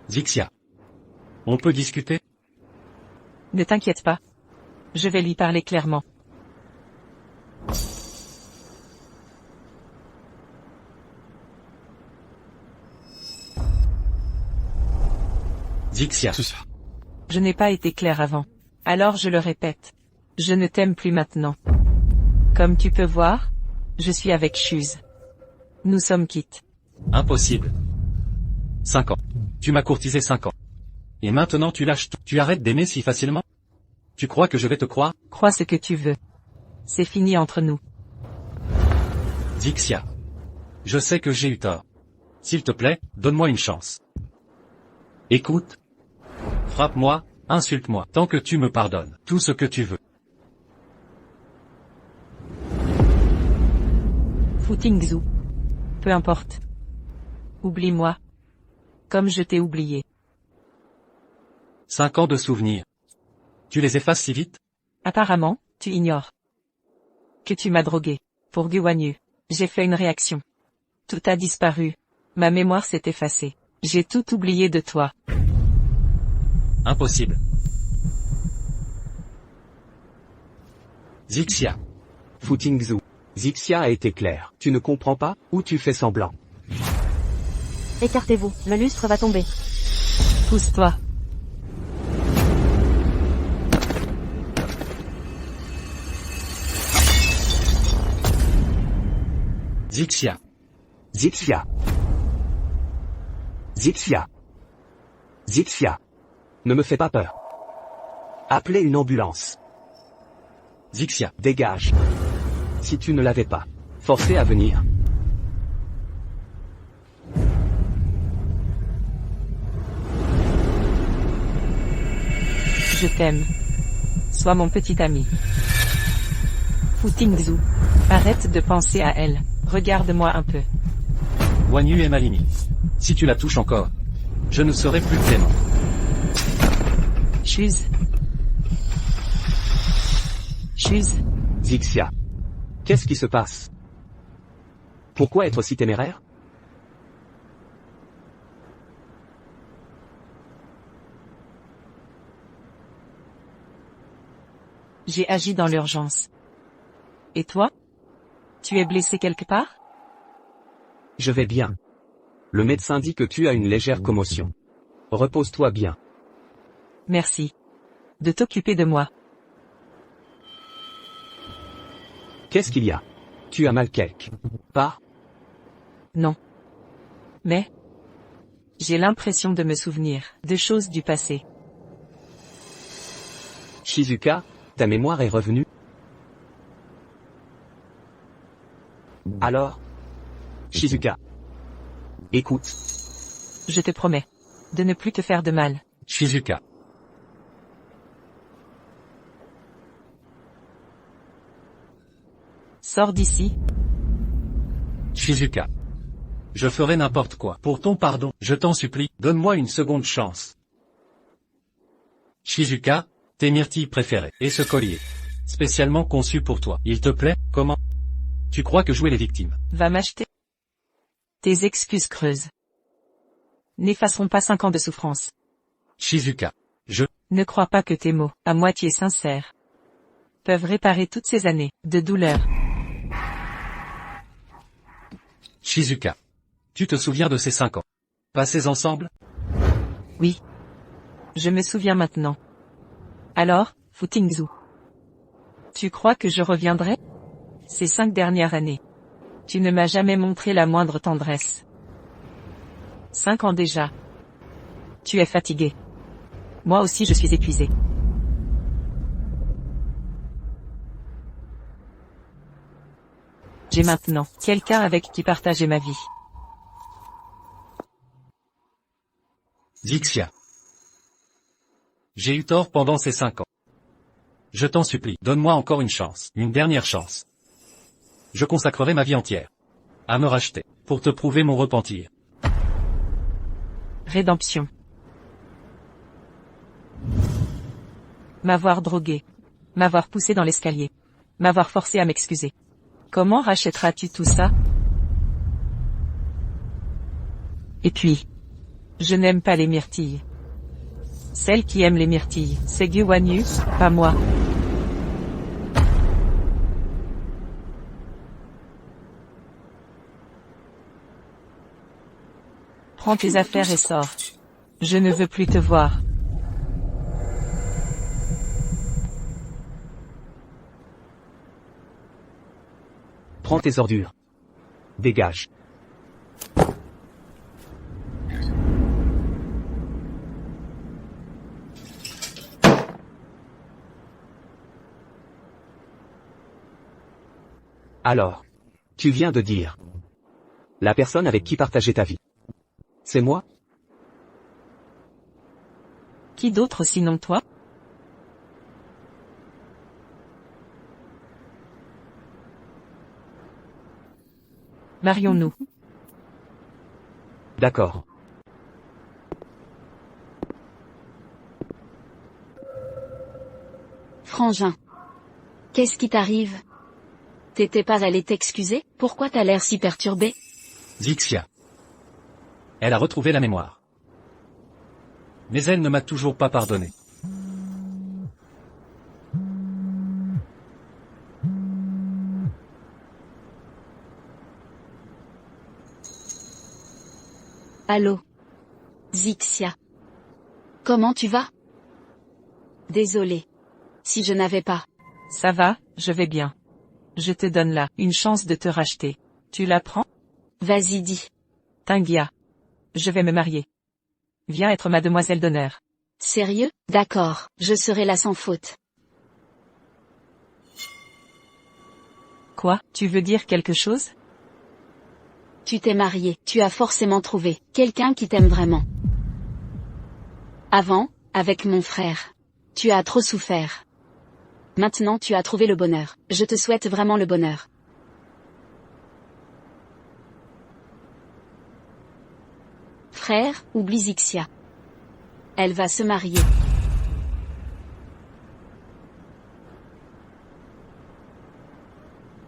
Speaker 1: Zixia. On peut discuter?
Speaker 2: Ne t'inquiète pas. Je vais lui parler clairement.
Speaker 1: Zixia.
Speaker 2: Je n'ai pas été clair avant. Alors je le répète. Je ne t'aime plus maintenant. Comme tu peux voir, je suis avec Shuz. Nous sommes quittes.
Speaker 1: Impossible. 5 ans. Tu m'as courtisé 5 ans. Et maintenant tu lâches tout. Tu arrêtes d'aimer si facilement? Tu crois que je vais te croire?
Speaker 2: Crois ce que tu veux. C'est fini entre nous.
Speaker 1: Zixia. Je sais que j'ai eu tort. S'il te plaît, donne-moi une chance. Écoute. Frappe-moi, insulte-moi, tant que tu me pardonnes, tout ce que tu veux.
Speaker 2: Fu Tingzu. Peu importe. Oublie-moi. Comme je t'ai oublié.
Speaker 1: 5 ans de souvenirs. Tu les effaces si vite?
Speaker 2: Apparemment, tu ignores. Que tu m'as drogué. Pour Guan Yu. J'ai fait une réaction. Tout a disparu. Ma mémoire s'est effacée. J'ai tout oublié de toi.
Speaker 1: Impossible. Zixia.
Speaker 7: Fu Tingzu. Zixia a été clair. Tu ne comprends pas, ou tu fais semblant?
Speaker 5: Écartez-vous, le lustre va tomber.
Speaker 2: Pousse-toi.
Speaker 1: Zixia.
Speaker 7: Zixia. Zixia. Zixia. Ne me fais pas peur. Appelez une ambulance.
Speaker 1: Zixia.
Speaker 7: Dégage. Si tu ne l'avais pas forcé à venir.
Speaker 2: Je t'aime. Sois mon petit ami. Fu Tingzhu. Arrête de penser à elle. Regarde-moi un peu.
Speaker 1: Guan Yu est ma limite. Si tu la touches encore, je ne serai plus clément.
Speaker 2: Chuse. Chuse.
Speaker 7: Zixia. Qu'est-ce qui se passe? Pourquoi être si téméraire?
Speaker 2: J'ai agi dans l'urgence. Et toi? Tu es blessé quelque part?
Speaker 7: Je vais bien. Le médecin dit que tu as une légère commotion. Repose-toi bien.
Speaker 2: Merci. De t'occuper de moi.
Speaker 7: Qu'est-ce qu'il y a? Tu as mal quelque part?
Speaker 2: Non. Mais j'ai l'impression de me souvenir de choses du passé.
Speaker 7: Shizuka, ta mémoire est revenue? Alors? Shizuka. Écoute.
Speaker 2: Je te promets de ne plus te faire de mal.
Speaker 1: Shizuka.
Speaker 2: Sors d'ici.
Speaker 1: Shizuka. Je ferai n'importe quoi. Pour ton pardon, je t'en supplie, donne-moi une seconde chance. Shizuka, tes myrtilles préférées. Et ce collier. Spécialement conçu pour toi. Il te plaît? Comment? Tu crois que jouer les victimes?
Speaker 2: Va m'acheter. Tes excuses creuses n'effaceront pas 5 ans de souffrance.
Speaker 1: Shizuka.
Speaker 2: Ne crois pas que tes mots, à moitié sincères, peuvent réparer toutes ces années de douleur.
Speaker 1: Shizuka. Tu te souviens de ces 5 ans passés ensemble?
Speaker 2: Oui. Je me souviens maintenant. Alors, Fu Tingzhu. Tu crois que je reviendrai? Ces 5 dernières années. Tu ne m'as jamais montré la moindre tendresse. 5 ans déjà. Tu es fatigué. Moi aussi je suis épuisé. J'ai maintenant quelqu'un avec qui partager ma vie.
Speaker 1: Zixia. J'ai eu tort pendant ces 5 ans. Je t'en supplie, donne-moi encore une chance, une dernière chance. Je consacrerai ma vie entière à me racheter, pour te prouver mon repentir.
Speaker 2: Rédemption. M'avoir drogué. M'avoir poussé dans l'escalier. M'avoir forcé à m'excuser. Comment rachèteras-tu tout ça? Et puis, je n'aime pas les myrtilles. Celle qui aime les myrtilles, c'est Guan Yu, pas moi. Prends tes affaires et sors. Je ne veux plus te voir.
Speaker 7: Prends tes ordures. Dégage. Alors, tu viens de dire. La personne avec qui partager ta vie. C'est moi?
Speaker 2: Qui d'autre sinon toi? Marions-nous.
Speaker 7: D'accord.
Speaker 4: Frangin. Qu'est-ce qui t'arrive? T'étais pas allé t'excuser? Pourquoi t'as l'air si perturbé?
Speaker 1: Zixia. Elle a retrouvé la mémoire. Mais elle ne m'a toujours pas pardonné.
Speaker 4: Allô? Zixia. Comment tu vas? Désolé. Si je n'avais pas.
Speaker 2: Ça va, je vais bien. Je te donne là une chance de te racheter. Tu l'apprends?
Speaker 4: Vas-y dis.
Speaker 2: Tingia. Je vais me marier. Viens être ma demoiselle d'honneur.
Speaker 4: Sérieux? D'accord, je serai là sans faute.
Speaker 2: Quoi? Tu veux dire quelque chose?
Speaker 4: Tu t'es marié, tu as forcément trouvé quelqu'un qui t'aime vraiment. Avant, avec mon frère. Tu as trop souffert. Maintenant tu as trouvé le bonheur. Je te souhaite vraiment le bonheur. Frère, oublie Zixia. Elle va se marier.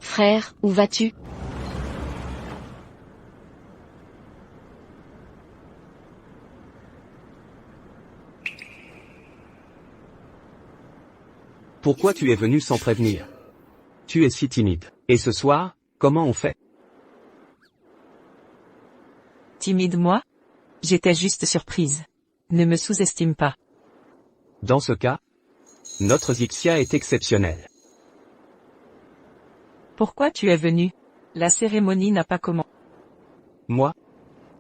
Speaker 4: Frère, où vas-tu?
Speaker 7: Pourquoi tu es venu sans prévenir? Tu es si timide. Et ce soir, comment on fait?
Speaker 2: Timide moi? J'étais juste surprise. Ne me sous-estime pas.
Speaker 7: Dans ce cas, notre Zixia est exceptionnelle.
Speaker 2: Pourquoi tu es venu? La cérémonie n'a pas commencé.
Speaker 7: Moi?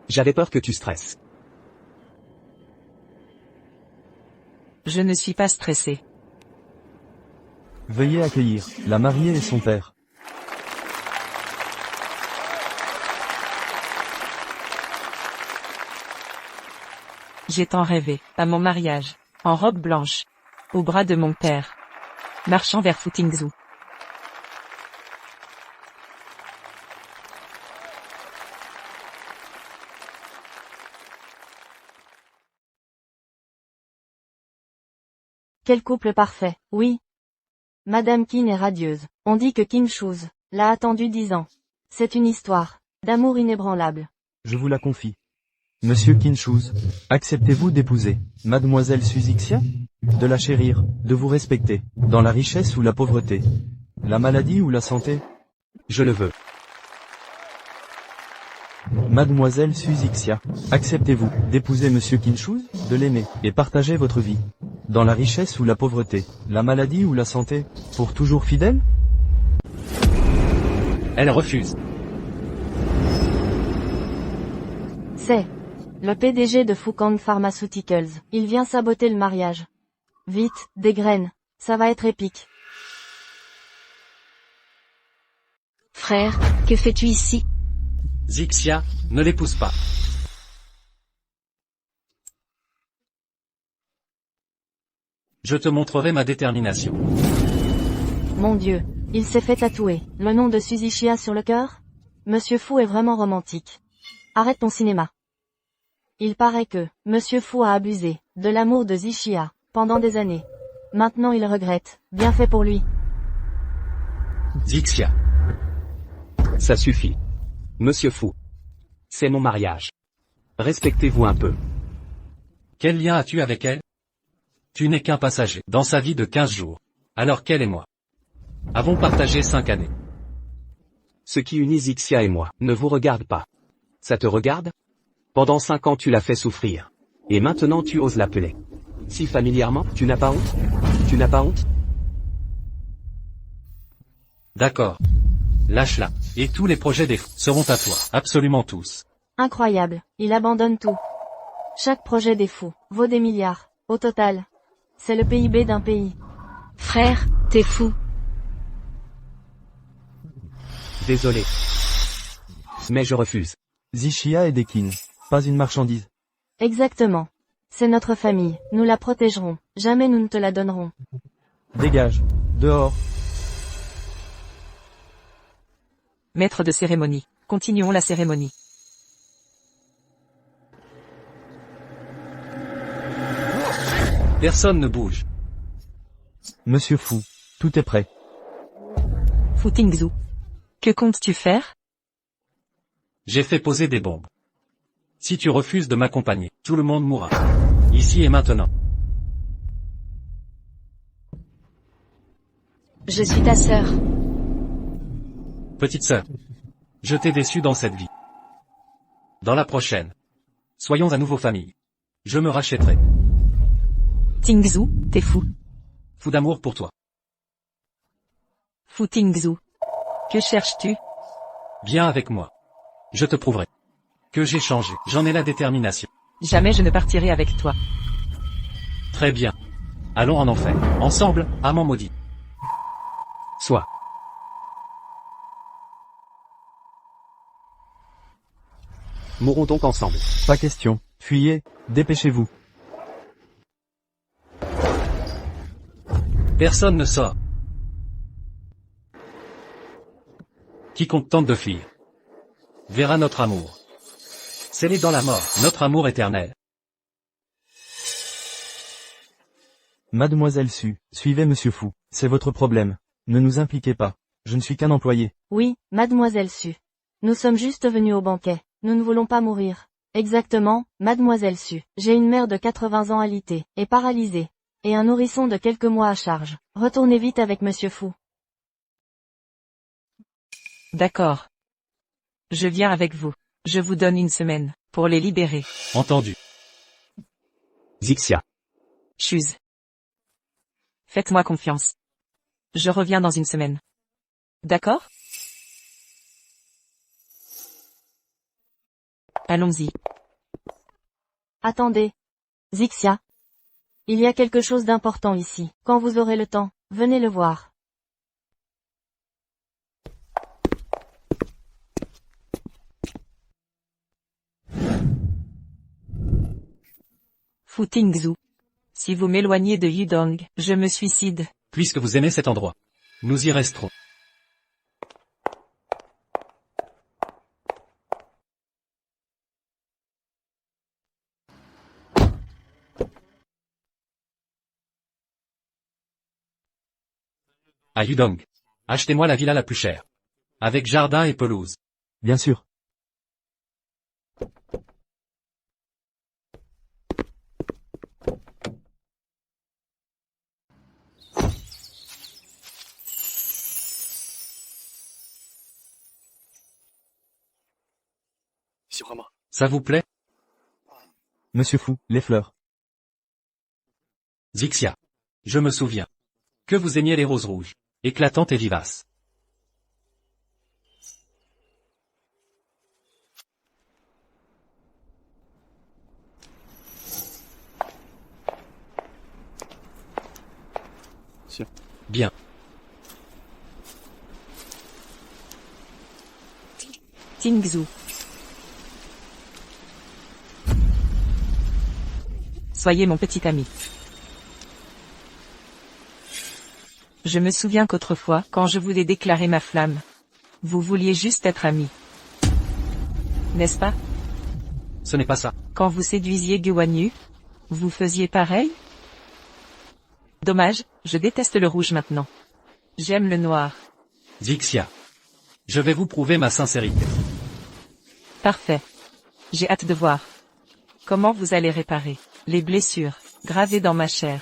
Speaker 7: J'avais peur que tu stresses.
Speaker 2: Je ne suis pas stressée.
Speaker 3: Veuillez accueillir la mariée et son père.
Speaker 2: J'ai tant rêvé, à mon mariage, en robe blanche, au bras de mon père, marchant vers Futingzu.
Speaker 5: Quel couple parfait, oui. Madame Qin est radieuse. On dit que Qin Shuz l'a attendu 10 ans. C'est une histoire d'amour inébranlable.
Speaker 3: Je vous la confie. Monsieur Kinshuz, acceptez-vous d'épouser Mademoiselle Suzixia? De la chérir, de vous respecter, dans la richesse ou la pauvreté, la maladie ou la santé?
Speaker 7: Je le veux.
Speaker 3: Mademoiselle Suzixia, acceptez-vous d'épouser Monsieur Kinshuz, de l'aimer, et partager votre vie, dans la richesse ou la pauvreté, la maladie ou la santé, pour toujours fidèle?
Speaker 1: Elle refuse.
Speaker 5: C'est le PDG de Fukang Pharmaceuticals. Il vient saboter le mariage. Vite, des graines. Ça va être épique.
Speaker 4: Frère, que fais-tu ici?
Speaker 1: Zixia, ne l'épouse pas. Je te montrerai ma détermination.
Speaker 5: Mon Dieu, il s'est fait tatouer le nom de Suzixia sur le cœur? Monsieur Fu est vraiment romantique. Arrête ton cinéma. Il paraît que Monsieur Fu a abusé de l'amour de Zixia pendant des années. Maintenant il regrette. Bien fait pour lui.
Speaker 1: Zixia.
Speaker 7: Ça suffit. Monsieur Fu. C'est mon mariage. Respectez-vous un peu.
Speaker 1: Quel lien as-tu avec elle? Tu n'es qu'un passager dans sa vie de 15 jours. Alors qu'elle et moi avons partagé 5 années.
Speaker 7: Ce qui unit Zixia et moi ne vous regarde pas. Ça te regarde? Pendant 5 ans tu l'as fait souffrir. Et maintenant tu oses l'appeler. Si familièrement, tu n'as pas honte? Tu n'as pas honte?
Speaker 1: D'accord. Lâche-la. Et tous les projets des fous seront à toi. Absolument tous.
Speaker 5: Incroyable, il abandonne tout. Chaque projet des fous vaut des milliards. Au total, c'est le PIB d'un pays.
Speaker 4: Frère, t'es fou.
Speaker 7: Désolé. Mais je refuse.
Speaker 3: Zixia est des Qin, pas une marchandise.
Speaker 5: Exactement. C'est notre famille, nous la protégerons. Jamais nous ne te la donnerons.
Speaker 3: Dégage. Dehors.
Speaker 2: Maître de cérémonie. Continuons la cérémonie.
Speaker 1: Personne ne bouge.
Speaker 3: Monsieur Fu, tout est prêt.
Speaker 2: Futingzu. Que comptes-tu faire?
Speaker 1: J'ai fait poser des bombes. Si tu refuses de m'accompagner, tout le monde mourra. Ici et maintenant.
Speaker 4: Je suis ta sœur.
Speaker 1: Petite sœur. Je t'ai déçu dans cette vie. Dans la prochaine. Soyons à nouveau famille. Je me rachèterai.
Speaker 2: Tingzu, t'es fou.
Speaker 1: Fou d'amour pour toi.
Speaker 2: Futingzu. Que cherches-tu?
Speaker 1: Viens avec moi. Je te prouverai que j'ai changé. J'en ai la détermination.
Speaker 2: Jamais je ne partirai avec toi.
Speaker 1: Très bien. Allons en enfer. Ensemble, amant maudit.
Speaker 7: Soit. Mourons donc ensemble.
Speaker 3: Pas question. Fuyez, dépêchez-vous.
Speaker 1: Personne ne sort. Quiconque tente de fuir verra notre amour scellé dans la mort, notre amour éternel.
Speaker 3: Mademoiselle Su, suivez Monsieur Fou, c'est votre problème. Ne nous impliquez pas. Je ne suis qu'un employé.
Speaker 5: Oui, mademoiselle Su. Nous sommes juste venus au banquet. Nous ne voulons pas mourir. Exactement, mademoiselle Su. J'ai une mère de 80 ans alitée, et paralysée. Et un nourrisson de quelques mois à charge. Retournez vite avec Monsieur Fou.
Speaker 2: D'accord. Je viens avec vous. Je vous donne une semaine, pour les libérer.
Speaker 1: Entendu.
Speaker 7: Zixia.
Speaker 2: Chuz. Faites-moi confiance. Je reviens dans une semaine. D'accord? Allons-y.
Speaker 5: Attendez. Zixia. Il y a quelque chose d'important ici. Quand vous aurez le temps, venez le voir.
Speaker 2: Fu Tingzu. Si vous m'éloignez de Yudong, je me suicide.
Speaker 1: Puisque vous aimez cet endroit, nous y resterons. À Yudong. Achetez-moi la villa la plus chère. Avec jardin et pelouse.
Speaker 3: Bien sûr.
Speaker 1: Ça vous plaît?
Speaker 3: Monsieur Fou, les fleurs.
Speaker 1: Zixia. Je me souviens. Que vous aimiez les roses rouges. Éclatantes et vivaces. Bien.
Speaker 2: Tingzu. Soyez mon petit ami. Je me souviens qu'autrefois, quand je voulais déclarer ma flamme, vous vouliez juste être amis. N'est-ce pas?
Speaker 1: Ce n'est pas ça.
Speaker 2: Quand vous séduisiez Guanyu, vous faisiez pareil? Dommage, je déteste le rouge maintenant. J'aime le noir.
Speaker 1: Zixia. Je vais vous prouver ma sincérité.
Speaker 2: Parfait. J'ai hâte de voir. Comment vous allez réparer les blessures gravées dans ma chair.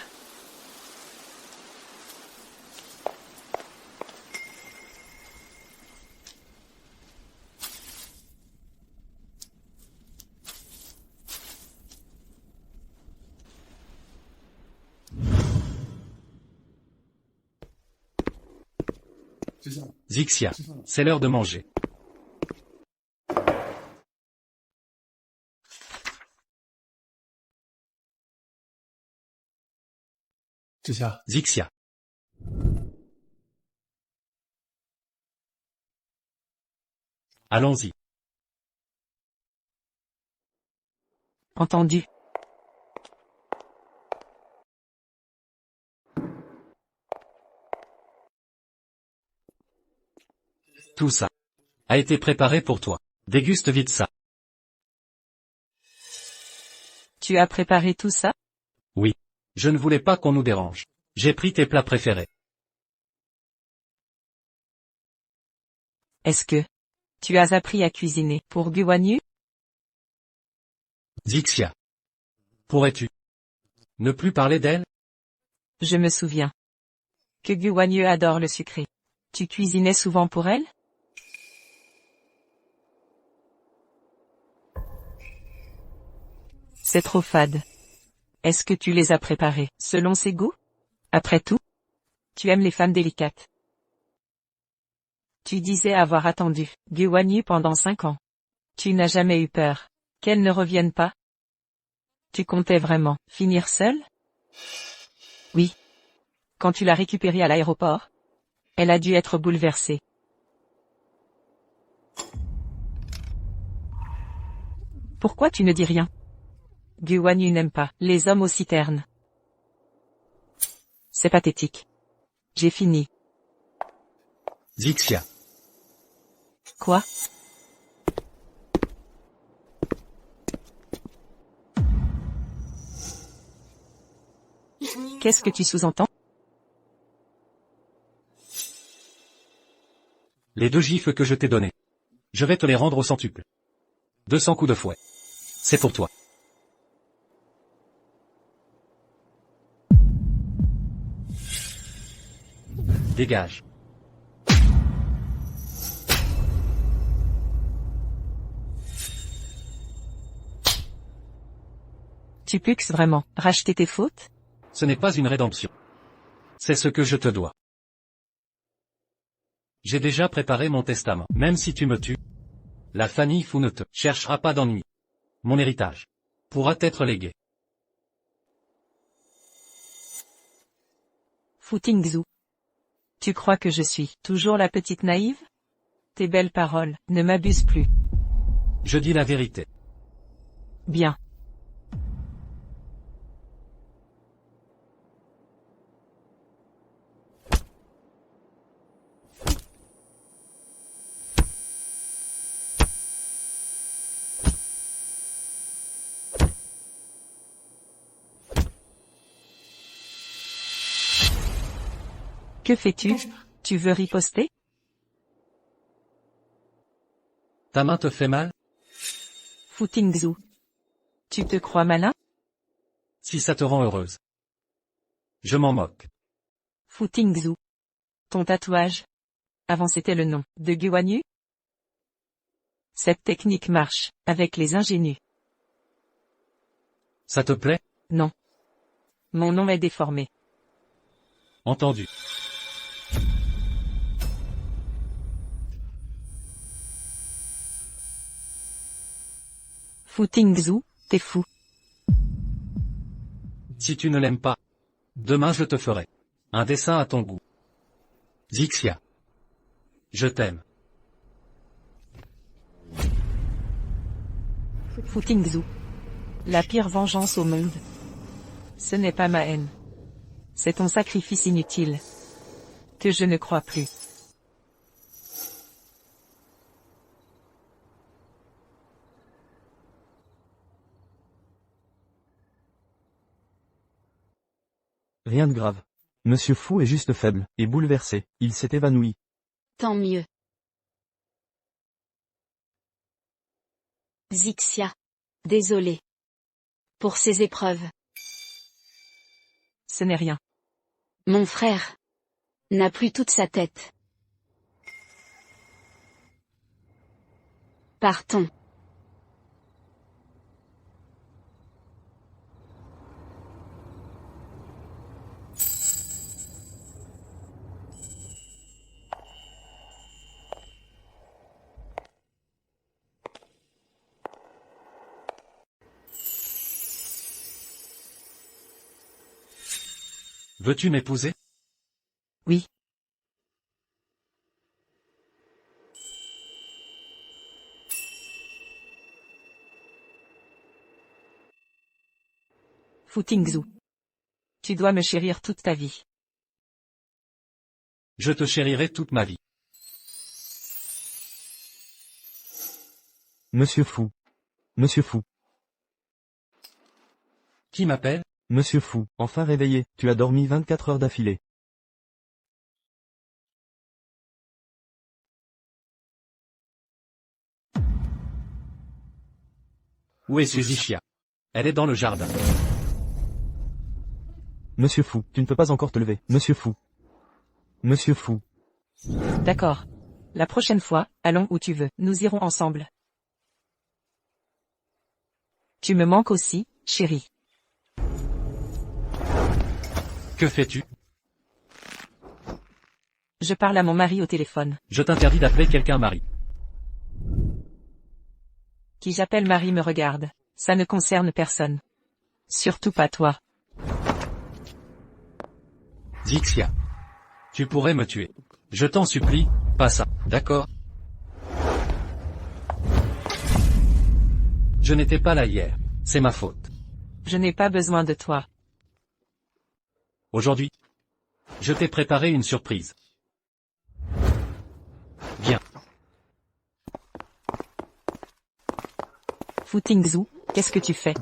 Speaker 1: Zixia. C'est l'heure de manger. Zixia. Allons-y.
Speaker 2: Entendu.
Speaker 1: Tout ça a été préparé pour toi. Déguste vite ça.
Speaker 2: Tu as préparé tout ça?
Speaker 1: Oui. Je ne voulais pas qu'on nous dérange. J'ai pris tes plats préférés.
Speaker 2: Est-ce que tu as appris à cuisiner pour Guanyu?
Speaker 1: Zixia. Pourrais-tu ne plus parler d'elle?
Speaker 2: Je me souviens que Guanyu adore le sucré. Tu cuisinais souvent pour elle? C'est trop fade. Est-ce que tu les as préparés selon ses goûts? Après tout, tu aimes les femmes délicates. Tu disais avoir attendu Guanyu pendant 5 ans. Tu n'as jamais eu peur qu'elle ne revienne pas? Tu comptais vraiment finir seul? Oui. Quand tu l'as récupérée à l'aéroport, elle a dû être bouleversée. Pourquoi tu ne dis rien? Guanyu n'aime pas les hommes aussi ternes. C'est pathétique. J'ai fini.
Speaker 1: Zixia.
Speaker 2: Quoi? Qu'est-ce que tu sous-entends?
Speaker 1: Les 2 gifles que je t'ai donnés. Je vais te les rendre au centuple. 200 coups de fouet. C'est pour toi. Dégage.
Speaker 2: Tu puxes vraiment racheter tes fautes?
Speaker 1: Ce n'est pas une rédemption. C'est ce que je te dois. J'ai déjà préparé mon testament. Même si tu me tues, la famille Fu ne te cherchera pas d'ennui. Mon héritage pourra être légué.
Speaker 2: Fu Tingzu. Tu crois que je suis toujours la petite naïve? Tes belles paroles ne m'abusent plus.
Speaker 1: Je dis la vérité.
Speaker 2: Bien. Que fais-tu? Tu veux riposter?
Speaker 1: Ta main te fait mal?
Speaker 2: Fu Tingzu. Tu te crois malin?
Speaker 1: Si ça te rend heureuse. Je m'en moque.
Speaker 2: Fu Tingzu. Ton tatouage. Avant c'était le nom de Guanyu? Cette technique marche avec les ingénus.
Speaker 1: Ça te plaît?
Speaker 2: Non. Mon nom est déformé.
Speaker 1: Entendu.
Speaker 2: Fu Tingzu, t'es fou.
Speaker 1: Si tu ne l'aimes pas, demain je te ferai un dessin à ton goût. Zixia. Je t'aime.
Speaker 2: Fu Tingzu. La pire vengeance au monde. Ce n'est pas ma haine. C'est ton sacrifice inutile. Que je ne crois plus.
Speaker 3: Rien de grave. Monsieur Fu est juste faible, et bouleversé. Il s'est évanoui.
Speaker 4: Tant mieux. Zixia. Désolé. Pour ces épreuves.
Speaker 2: Ce n'est rien.
Speaker 4: Mon frère n'a plus toute sa tête. Partons.
Speaker 1: Veux-tu m'épouser?
Speaker 2: Oui. Fu Tingzu. Tu dois me chérir toute ta vie.
Speaker 1: Je te chérirai toute ma vie.
Speaker 3: Monsieur Fu. Monsieur Fu.
Speaker 1: Qui m'appelle?
Speaker 3: Monsieur Fu, enfin réveillé, tu as dormi 24 heures d'affilée.
Speaker 1: Où est Zixia? Elle est dans le jardin.
Speaker 3: Monsieur Fu, tu ne peux pas encore te lever. Monsieur Fu. Monsieur Fu.
Speaker 2: D'accord. La prochaine fois, allons où tu veux. Nous irons ensemble. Tu me manques aussi, chérie.
Speaker 1: Que fais-tu?
Speaker 2: Je parle à mon mari au téléphone.
Speaker 1: Je t'interdis d'appeler quelqu'un Marie.
Speaker 2: Qui j'appelle Marie me regarde. Ça ne concerne personne. Surtout pas toi.
Speaker 1: Zixia. Tu pourrais me tuer. Je t'en supplie, pas ça, d'accord? Je n'étais pas là hier. C'est ma faute.
Speaker 2: Je n'ai pas besoin de toi.
Speaker 1: Aujourd'hui, je t'ai préparé une surprise. Viens.
Speaker 2: Futingzou, qu'est-ce que tu fais?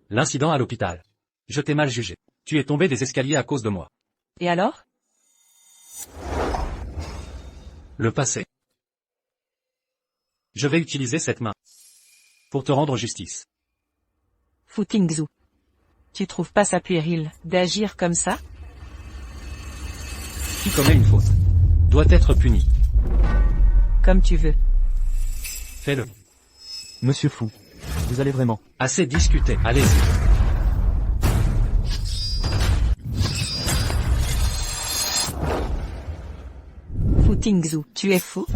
Speaker 1: L'incident à l'hôpital. Je t'ai mal jugé. Tu es tombé des escaliers à cause de moi.
Speaker 2: Et alors?
Speaker 1: Le passé. Je vais utiliser cette main. Pour te rendre justice.
Speaker 2: Futingzou. Tu trouves pas ça puéril, d'agir comme ça?
Speaker 1: Qui commet une faute doit être puni.
Speaker 2: Comme tu veux.
Speaker 1: Fais-le.
Speaker 3: Monsieur Fou. Vous allez vraiment.
Speaker 1: Assez discuté, allez-y.
Speaker 2: Futingzou, tu es fou?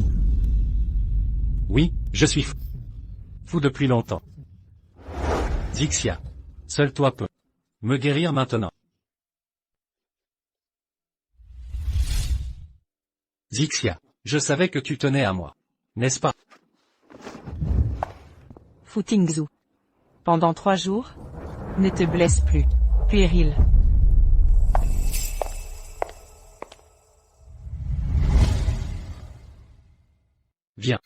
Speaker 1: Oui, je suis fou. Fou depuis longtemps. Zixia. Seul toi peux me guérir maintenant. Zixia. Je savais que tu tenais à moi. N'est-ce pas?
Speaker 2: Futingzou. Pendant 3 jours? Ne te blesse plus. Puéril.
Speaker 1: Viens.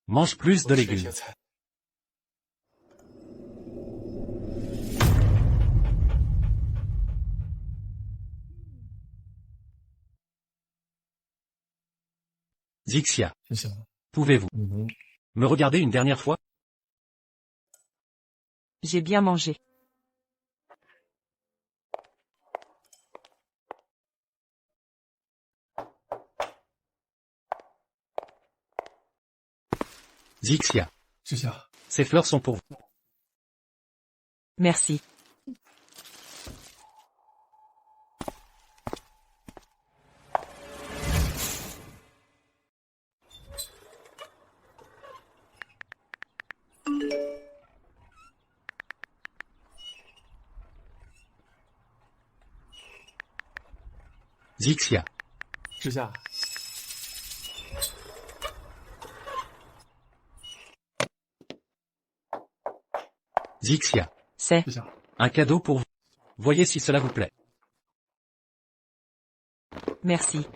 Speaker 1: Mange plus de légumes. Zixia. Pouvez-vous me regarder une dernière fois?
Speaker 2: J'ai bien mangé.
Speaker 1: Zixia. Ces fleurs sont pour vous.
Speaker 2: Merci.
Speaker 1: Zixia. Zixia.
Speaker 2: C'est.
Speaker 1: Un cadeau pour vous. Voyez si cela vous plaît.
Speaker 2: Merci.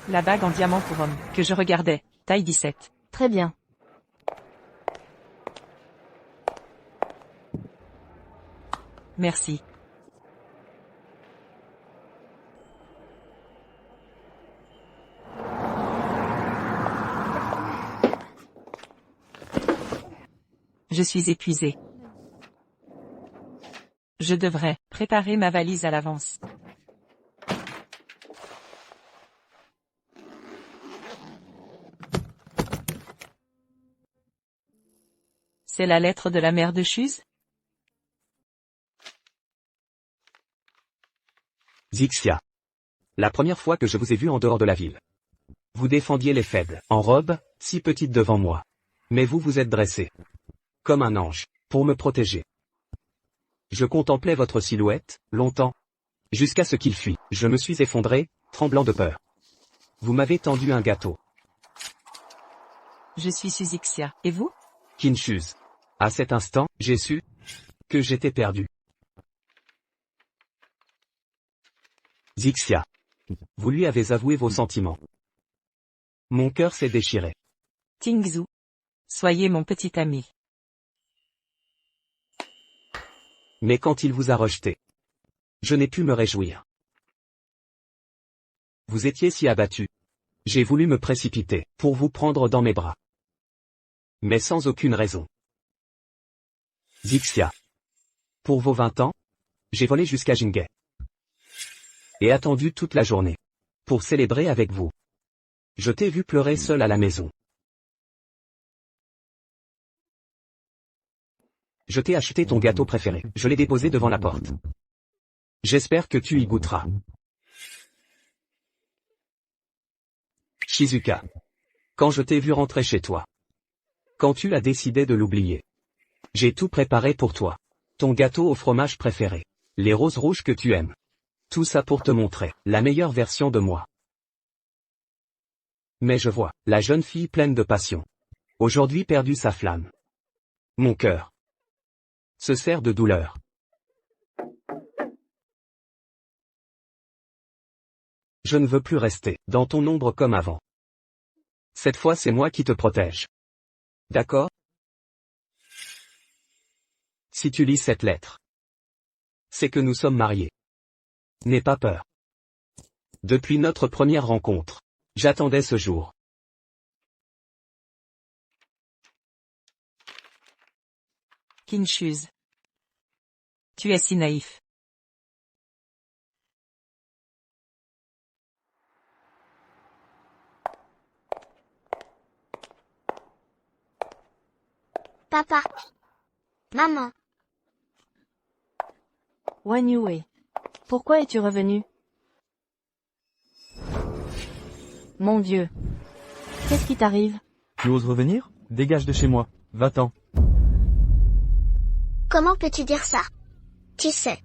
Speaker 2: La bague en diamant pour homme, que je regardais, taille 17.
Speaker 5: Très bien.
Speaker 2: Merci. Je suis épuisé. Je devrais préparer ma valise à l'avance. C'est la lettre de la mère de Chuz?
Speaker 7: Zixia. La première fois que je vous ai vu en dehors de la ville. Vous défendiez les faibles, en robe, si petite devant moi. Mais vous vous êtes dressé. Comme un ange, pour me protéger. Je contemplais votre silhouette, longtemps. Jusqu'à ce qu'il fuit, je me suis effondré, tremblant de peur. Vous m'avez tendu un gâteau.
Speaker 2: Je suis Suzixia, et vous?
Speaker 7: Kinshuz. À cet instant, j'ai su que j'étais perdu. Zixia. Vous lui avez avoué vos sentiments. Mon cœur s'est déchiré.
Speaker 2: Tingzou. Soyez mon petit ami.
Speaker 7: Mais quand il vous a rejeté, je n'ai pu me réjouir. Vous étiez si abattu. J'ai voulu me précipiter, pour vous prendre dans mes bras. Mais sans aucune raison. Zixia. Pour vos 20 ans, j'ai volé jusqu'à Jingay. Et attendu toute la journée. Pour célébrer avec vous. Je t'ai vu pleurer seul à la maison. Je t'ai acheté ton gâteau préféré. Je l'ai déposé devant la porte. J'espère que tu y goûteras. Shizuka. Quand je t'ai vu rentrer chez toi. Quand tu as décidé de l'oublier. J'ai tout préparé pour toi. Ton gâteau au fromage préféré. Les roses rouges que tu aimes. Tout ça pour te montrer la meilleure version de moi. Mais je vois, la jeune fille pleine de passion. Aujourd'hui perdu sa flamme. Mon cœur se serre de douleur. Je ne veux plus rester dans ton ombre comme avant. Cette fois c'est moi qui te protège. D'accord? Si tu lis cette lettre, c'est que nous sommes mariés. N'aie pas peur. Depuis notre première rencontre, j'attendais ce jour.
Speaker 2: Kinshuse. Tu es si naïf.
Speaker 6: Papa. Maman.
Speaker 5: Wan Yue. Pourquoi es-tu revenu? Mon Dieu. Qu'est-ce qui t'arrive?
Speaker 3: Tu oses revenir? Dégage de chez moi. Va-t'en.
Speaker 6: Comment peux-tu dire ça? Tu sais.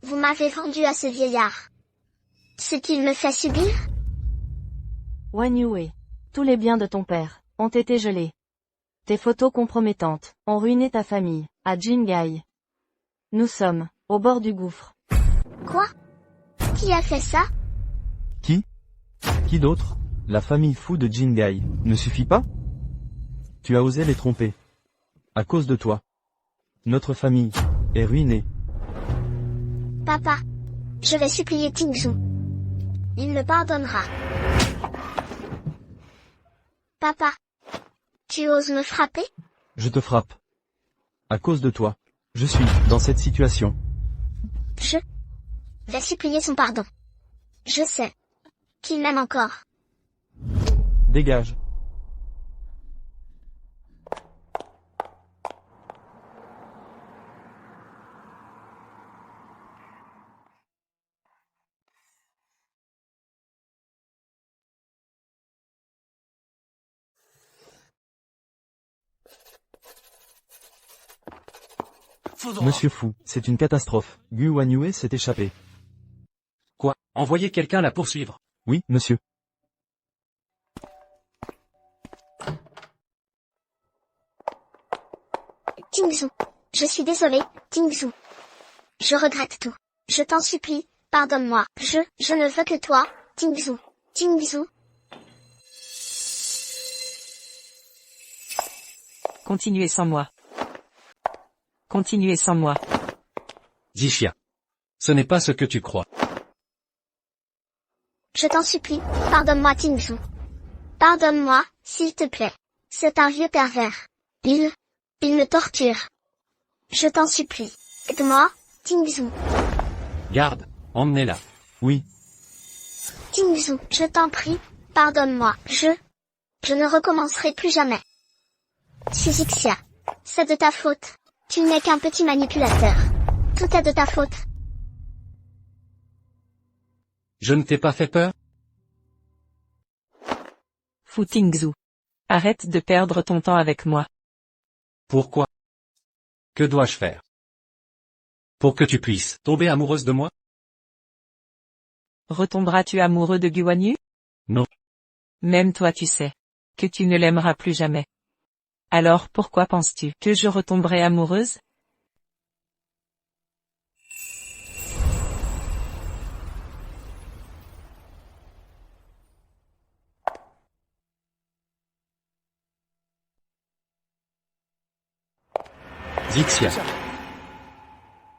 Speaker 6: Vous m'avez vendu à ce vieillard. Ce qu'il me fait subir?
Speaker 5: Wan Yue. Tous les biens de ton père ont été gelés. Tes photos compromettantes ont ruiné ta famille, à Jingai. Nous sommes au bord du gouffre.
Speaker 6: Quoi? Qui a fait ça?
Speaker 3: Qui? Qui d'autre? La famille fou de Jingai. Ne suffit pas? Tu as osé les tromper. À cause de toi. Notre famille est ruinée.
Speaker 6: Papa. Je vais supplier Tingzhou. Il me pardonnera. Papa. Tu oses me frapper?
Speaker 3: Je te frappe. À cause de toi. Je suis dans cette situation.
Speaker 6: Je vais supplier son pardon. Je sais qu'il m'aime encore.
Speaker 3: Dégage. Monsieur Fou, c'est une catastrophe. Gu Wanyue s'est échappé.
Speaker 1: Quoi? Envoyez quelqu'un la poursuivre.
Speaker 3: Oui, monsieur.
Speaker 6: Tingzhou. Je suis désolé, Tingzhou. Je regrette tout. Je t'en supplie, pardonne-moi. Je ne veux que toi, Tingzhou. Tingzhou.
Speaker 2: Continuez sans moi. Continuez sans moi.
Speaker 1: Zixia. Ce n'est pas ce que tu crois.
Speaker 6: Je t'en supplie, pardonne-moi Tingzhou. Pardonne-moi, s'il te plaît. C'est un vieux pervers. Il me torture. Je t'en supplie. Aide-moi, Tingzhou.
Speaker 1: Garde, emmenez-la.
Speaker 3: Oui.
Speaker 6: Tingzhou, je t'en prie, pardonne-moi. Je ne recommencerai plus jamais. Shizixia. C'est de ta faute. Tu n'es qu'un petit manipulateur. Tout est de ta faute.
Speaker 1: Je ne t'ai pas fait peur?
Speaker 2: Fu Tingzhou. Arrête de perdre ton temps avec moi.
Speaker 1: Pourquoi? Que dois-je faire? Pour que tu puisses tomber amoureuse de moi?
Speaker 2: Retomberas-tu amoureux de Guanyu?
Speaker 1: Non.
Speaker 2: Même toi tu sais que tu ne l'aimeras plus jamais. Alors pourquoi penses-tu que je retomberai amoureuse?
Speaker 1: Zixia.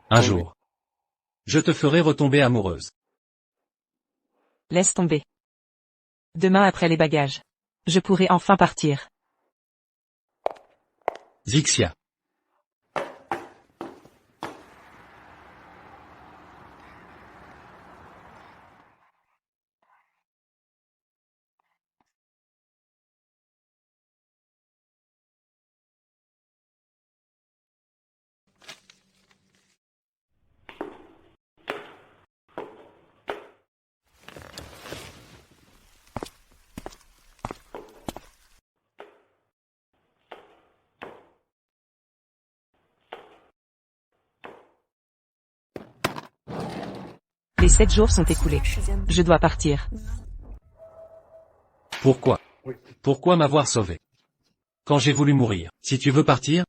Speaker 1: Un jour. Je te ferai retomber amoureuse.
Speaker 2: Laisse tomber. Demain après les bagages. Je pourrai enfin partir.
Speaker 1: Zixia.
Speaker 2: Les 7 jours sont écoulés. Je dois partir.
Speaker 1: Pourquoi? Pourquoi m'avoir sauvé? Quand j'ai voulu mourir, si tu veux partir?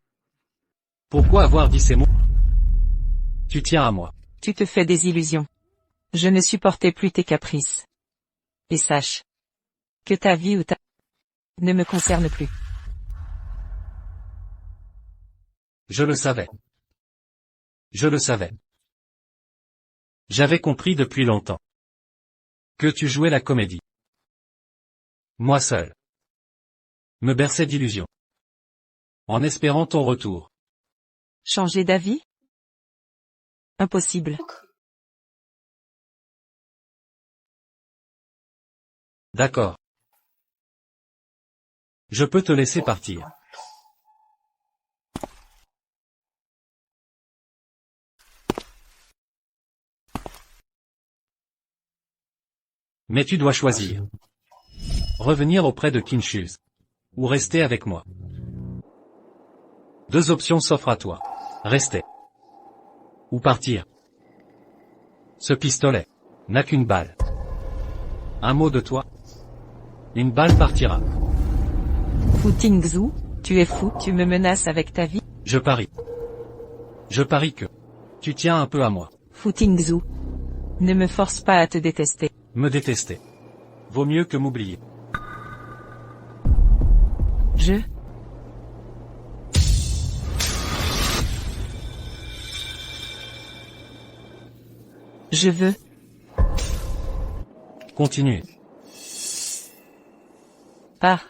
Speaker 1: Pourquoi avoir dit ces mots? Tu tiens à moi.
Speaker 2: Tu te fais des illusions. Je ne supportais plus tes caprices. Et sache que ta vie ou ta ne me concerne plus.
Speaker 1: Je le savais. Je le savais. J'avais compris depuis longtemps que tu jouais la comédie. Moi seul me berçais d'illusions, en espérant ton retour.
Speaker 2: Changer d'avis? Impossible.
Speaker 1: D'accord. Je peux te laisser partir. Mais tu dois choisir. Revenir auprès de Kinshus. Ou rester avec moi. 2 options s'offrent à toi. Rester. Ou partir. Ce pistolet n'a qu'une balle. Un mot de toi. Une balle partira.
Speaker 2: Fu Tingzhu, tu es fou, tu me menaces avec ta vie.
Speaker 1: Je parie. Je parie que tu tiens un peu à moi.
Speaker 2: Fu Tingzhu, ne me force pas à te détester.
Speaker 1: Me détester. Vaut mieux que m'oublier.
Speaker 2: Je veux.
Speaker 1: Continuez.
Speaker 2: Pars.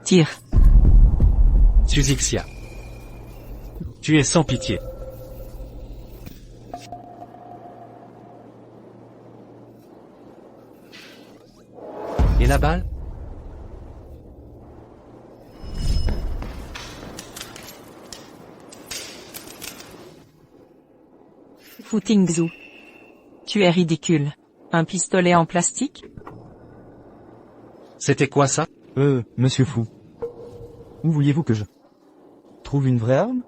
Speaker 2: Tire.
Speaker 1: Susixia. Tu es sans pitié. Et la balle?
Speaker 2: Fu Tingzhu. Tu es ridicule. Un pistolet en plastique?
Speaker 1: C'était quoi ça?
Speaker 3: Monsieur Fou. Où vouliez-vous que je trouve une vraie arme?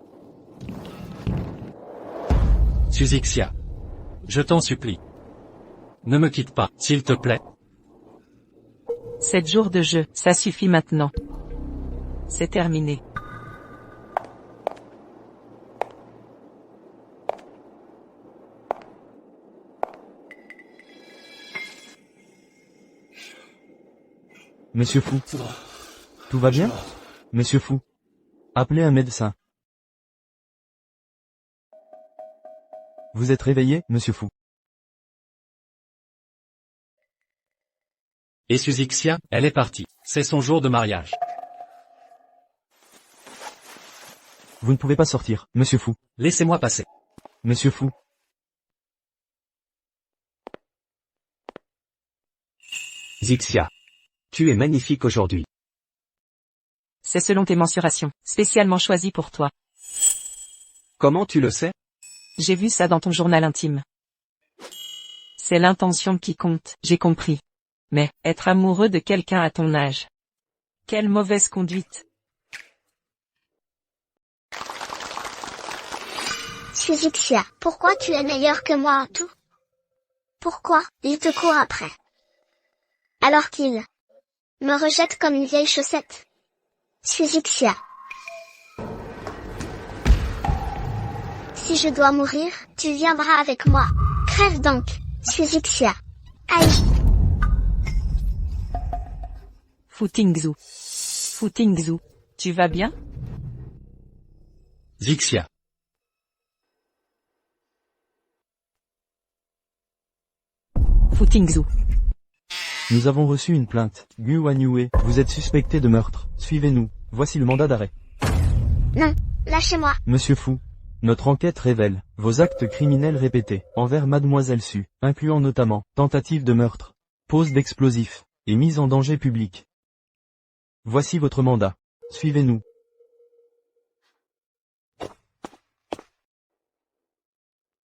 Speaker 1: Susixia. Je t'en supplie. Ne me quitte pas, s'il te plaît.
Speaker 2: 7 jours de jeu, ça suffit maintenant. C'est terminé.
Speaker 3: Monsieur Fou. Tout va bien? Monsieur Fou. Appelez un médecin. Vous êtes réveillé, monsieur Fou?
Speaker 1: Et Susixia, elle est partie. C'est son jour de mariage.
Speaker 3: Vous ne pouvez pas sortir, monsieur Fou.
Speaker 1: Laissez-moi passer.
Speaker 3: Monsieur Fou.
Speaker 7: Zixia. Tu es magnifique aujourd'hui.
Speaker 2: C'est selon tes mensurations, spécialement choisi pour toi.
Speaker 7: Comment tu le sais?
Speaker 2: J'ai vu ça dans ton journal intime. C'est l'intention qui compte, j'ai compris. Mais, être amoureux de quelqu'un à ton âge. Quelle mauvaise conduite.
Speaker 6: Susixia, pourquoi tu es meilleur que moi en tout? Pourquoi il te court après? Alors qu'il me rejette comme une vieille chaussette. Susixia. Si je dois mourir, tu viendras avec moi. Crève donc, Susixia. Aïe.
Speaker 2: Fu Tingzhu. Fu Tingzhu. Tu vas bien?
Speaker 1: Zixia.
Speaker 2: Fu Tingzhu.
Speaker 3: Nous avons reçu une plainte. Gu Wanyue, vous êtes suspecté de meurtre. Suivez-nous. Voici le mandat d'arrêt.
Speaker 6: Non, lâchez-moi.
Speaker 3: Monsieur Fou. Notre enquête révèle vos actes criminels répétés envers Mademoiselle Su, incluant notamment tentative de meurtre, pose d'explosifs et mise en danger public. Voici votre mandat. Suivez-nous.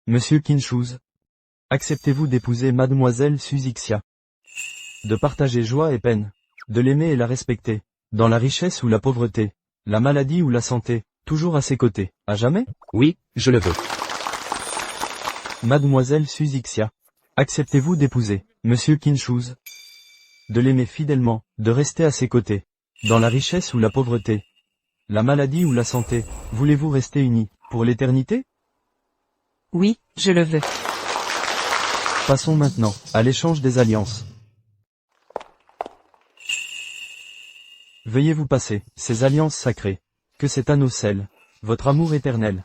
Speaker 3: Monsieur Kinshus. Acceptez-vous d'épouser Mademoiselle Susixia? De partager joie et peine? de l'aimer et la respecter. Dans la richesse ou la pauvreté, la maladie ou la santé, toujours à ses côtés, à jamais?
Speaker 7: Oui, je le veux.
Speaker 3: Mademoiselle Susixia. Acceptez-vous d'épouser Monsieur Kinshoes? De l'aimer fidèlement, de rester à ses côtés. Dans la richesse ou la pauvreté, la maladie ou la santé, voulez-vous rester unis, pour l'éternité?
Speaker 2: Oui, je le veux.
Speaker 3: Passons maintenant, à l'échange des alliances. Veuillez vous passer, ces alliances sacrées. Que cet anneau scelle votre amour éternel.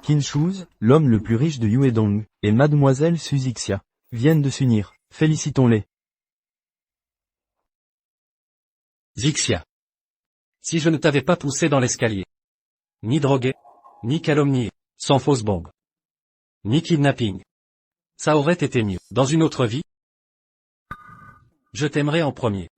Speaker 3: Kinshoes, l'homme le plus riche de Yuedong, et Mademoiselle Susixia, viennent de s'unir. Félicitons-les.
Speaker 1: Zixia. Si je ne t'avais pas poussé dans l'escalier, ni drogué, ni calomnié, sans fausse bombe, ni kidnapping, ça aurait été mieux. Dans une autre vie, je t'aimerais en premier.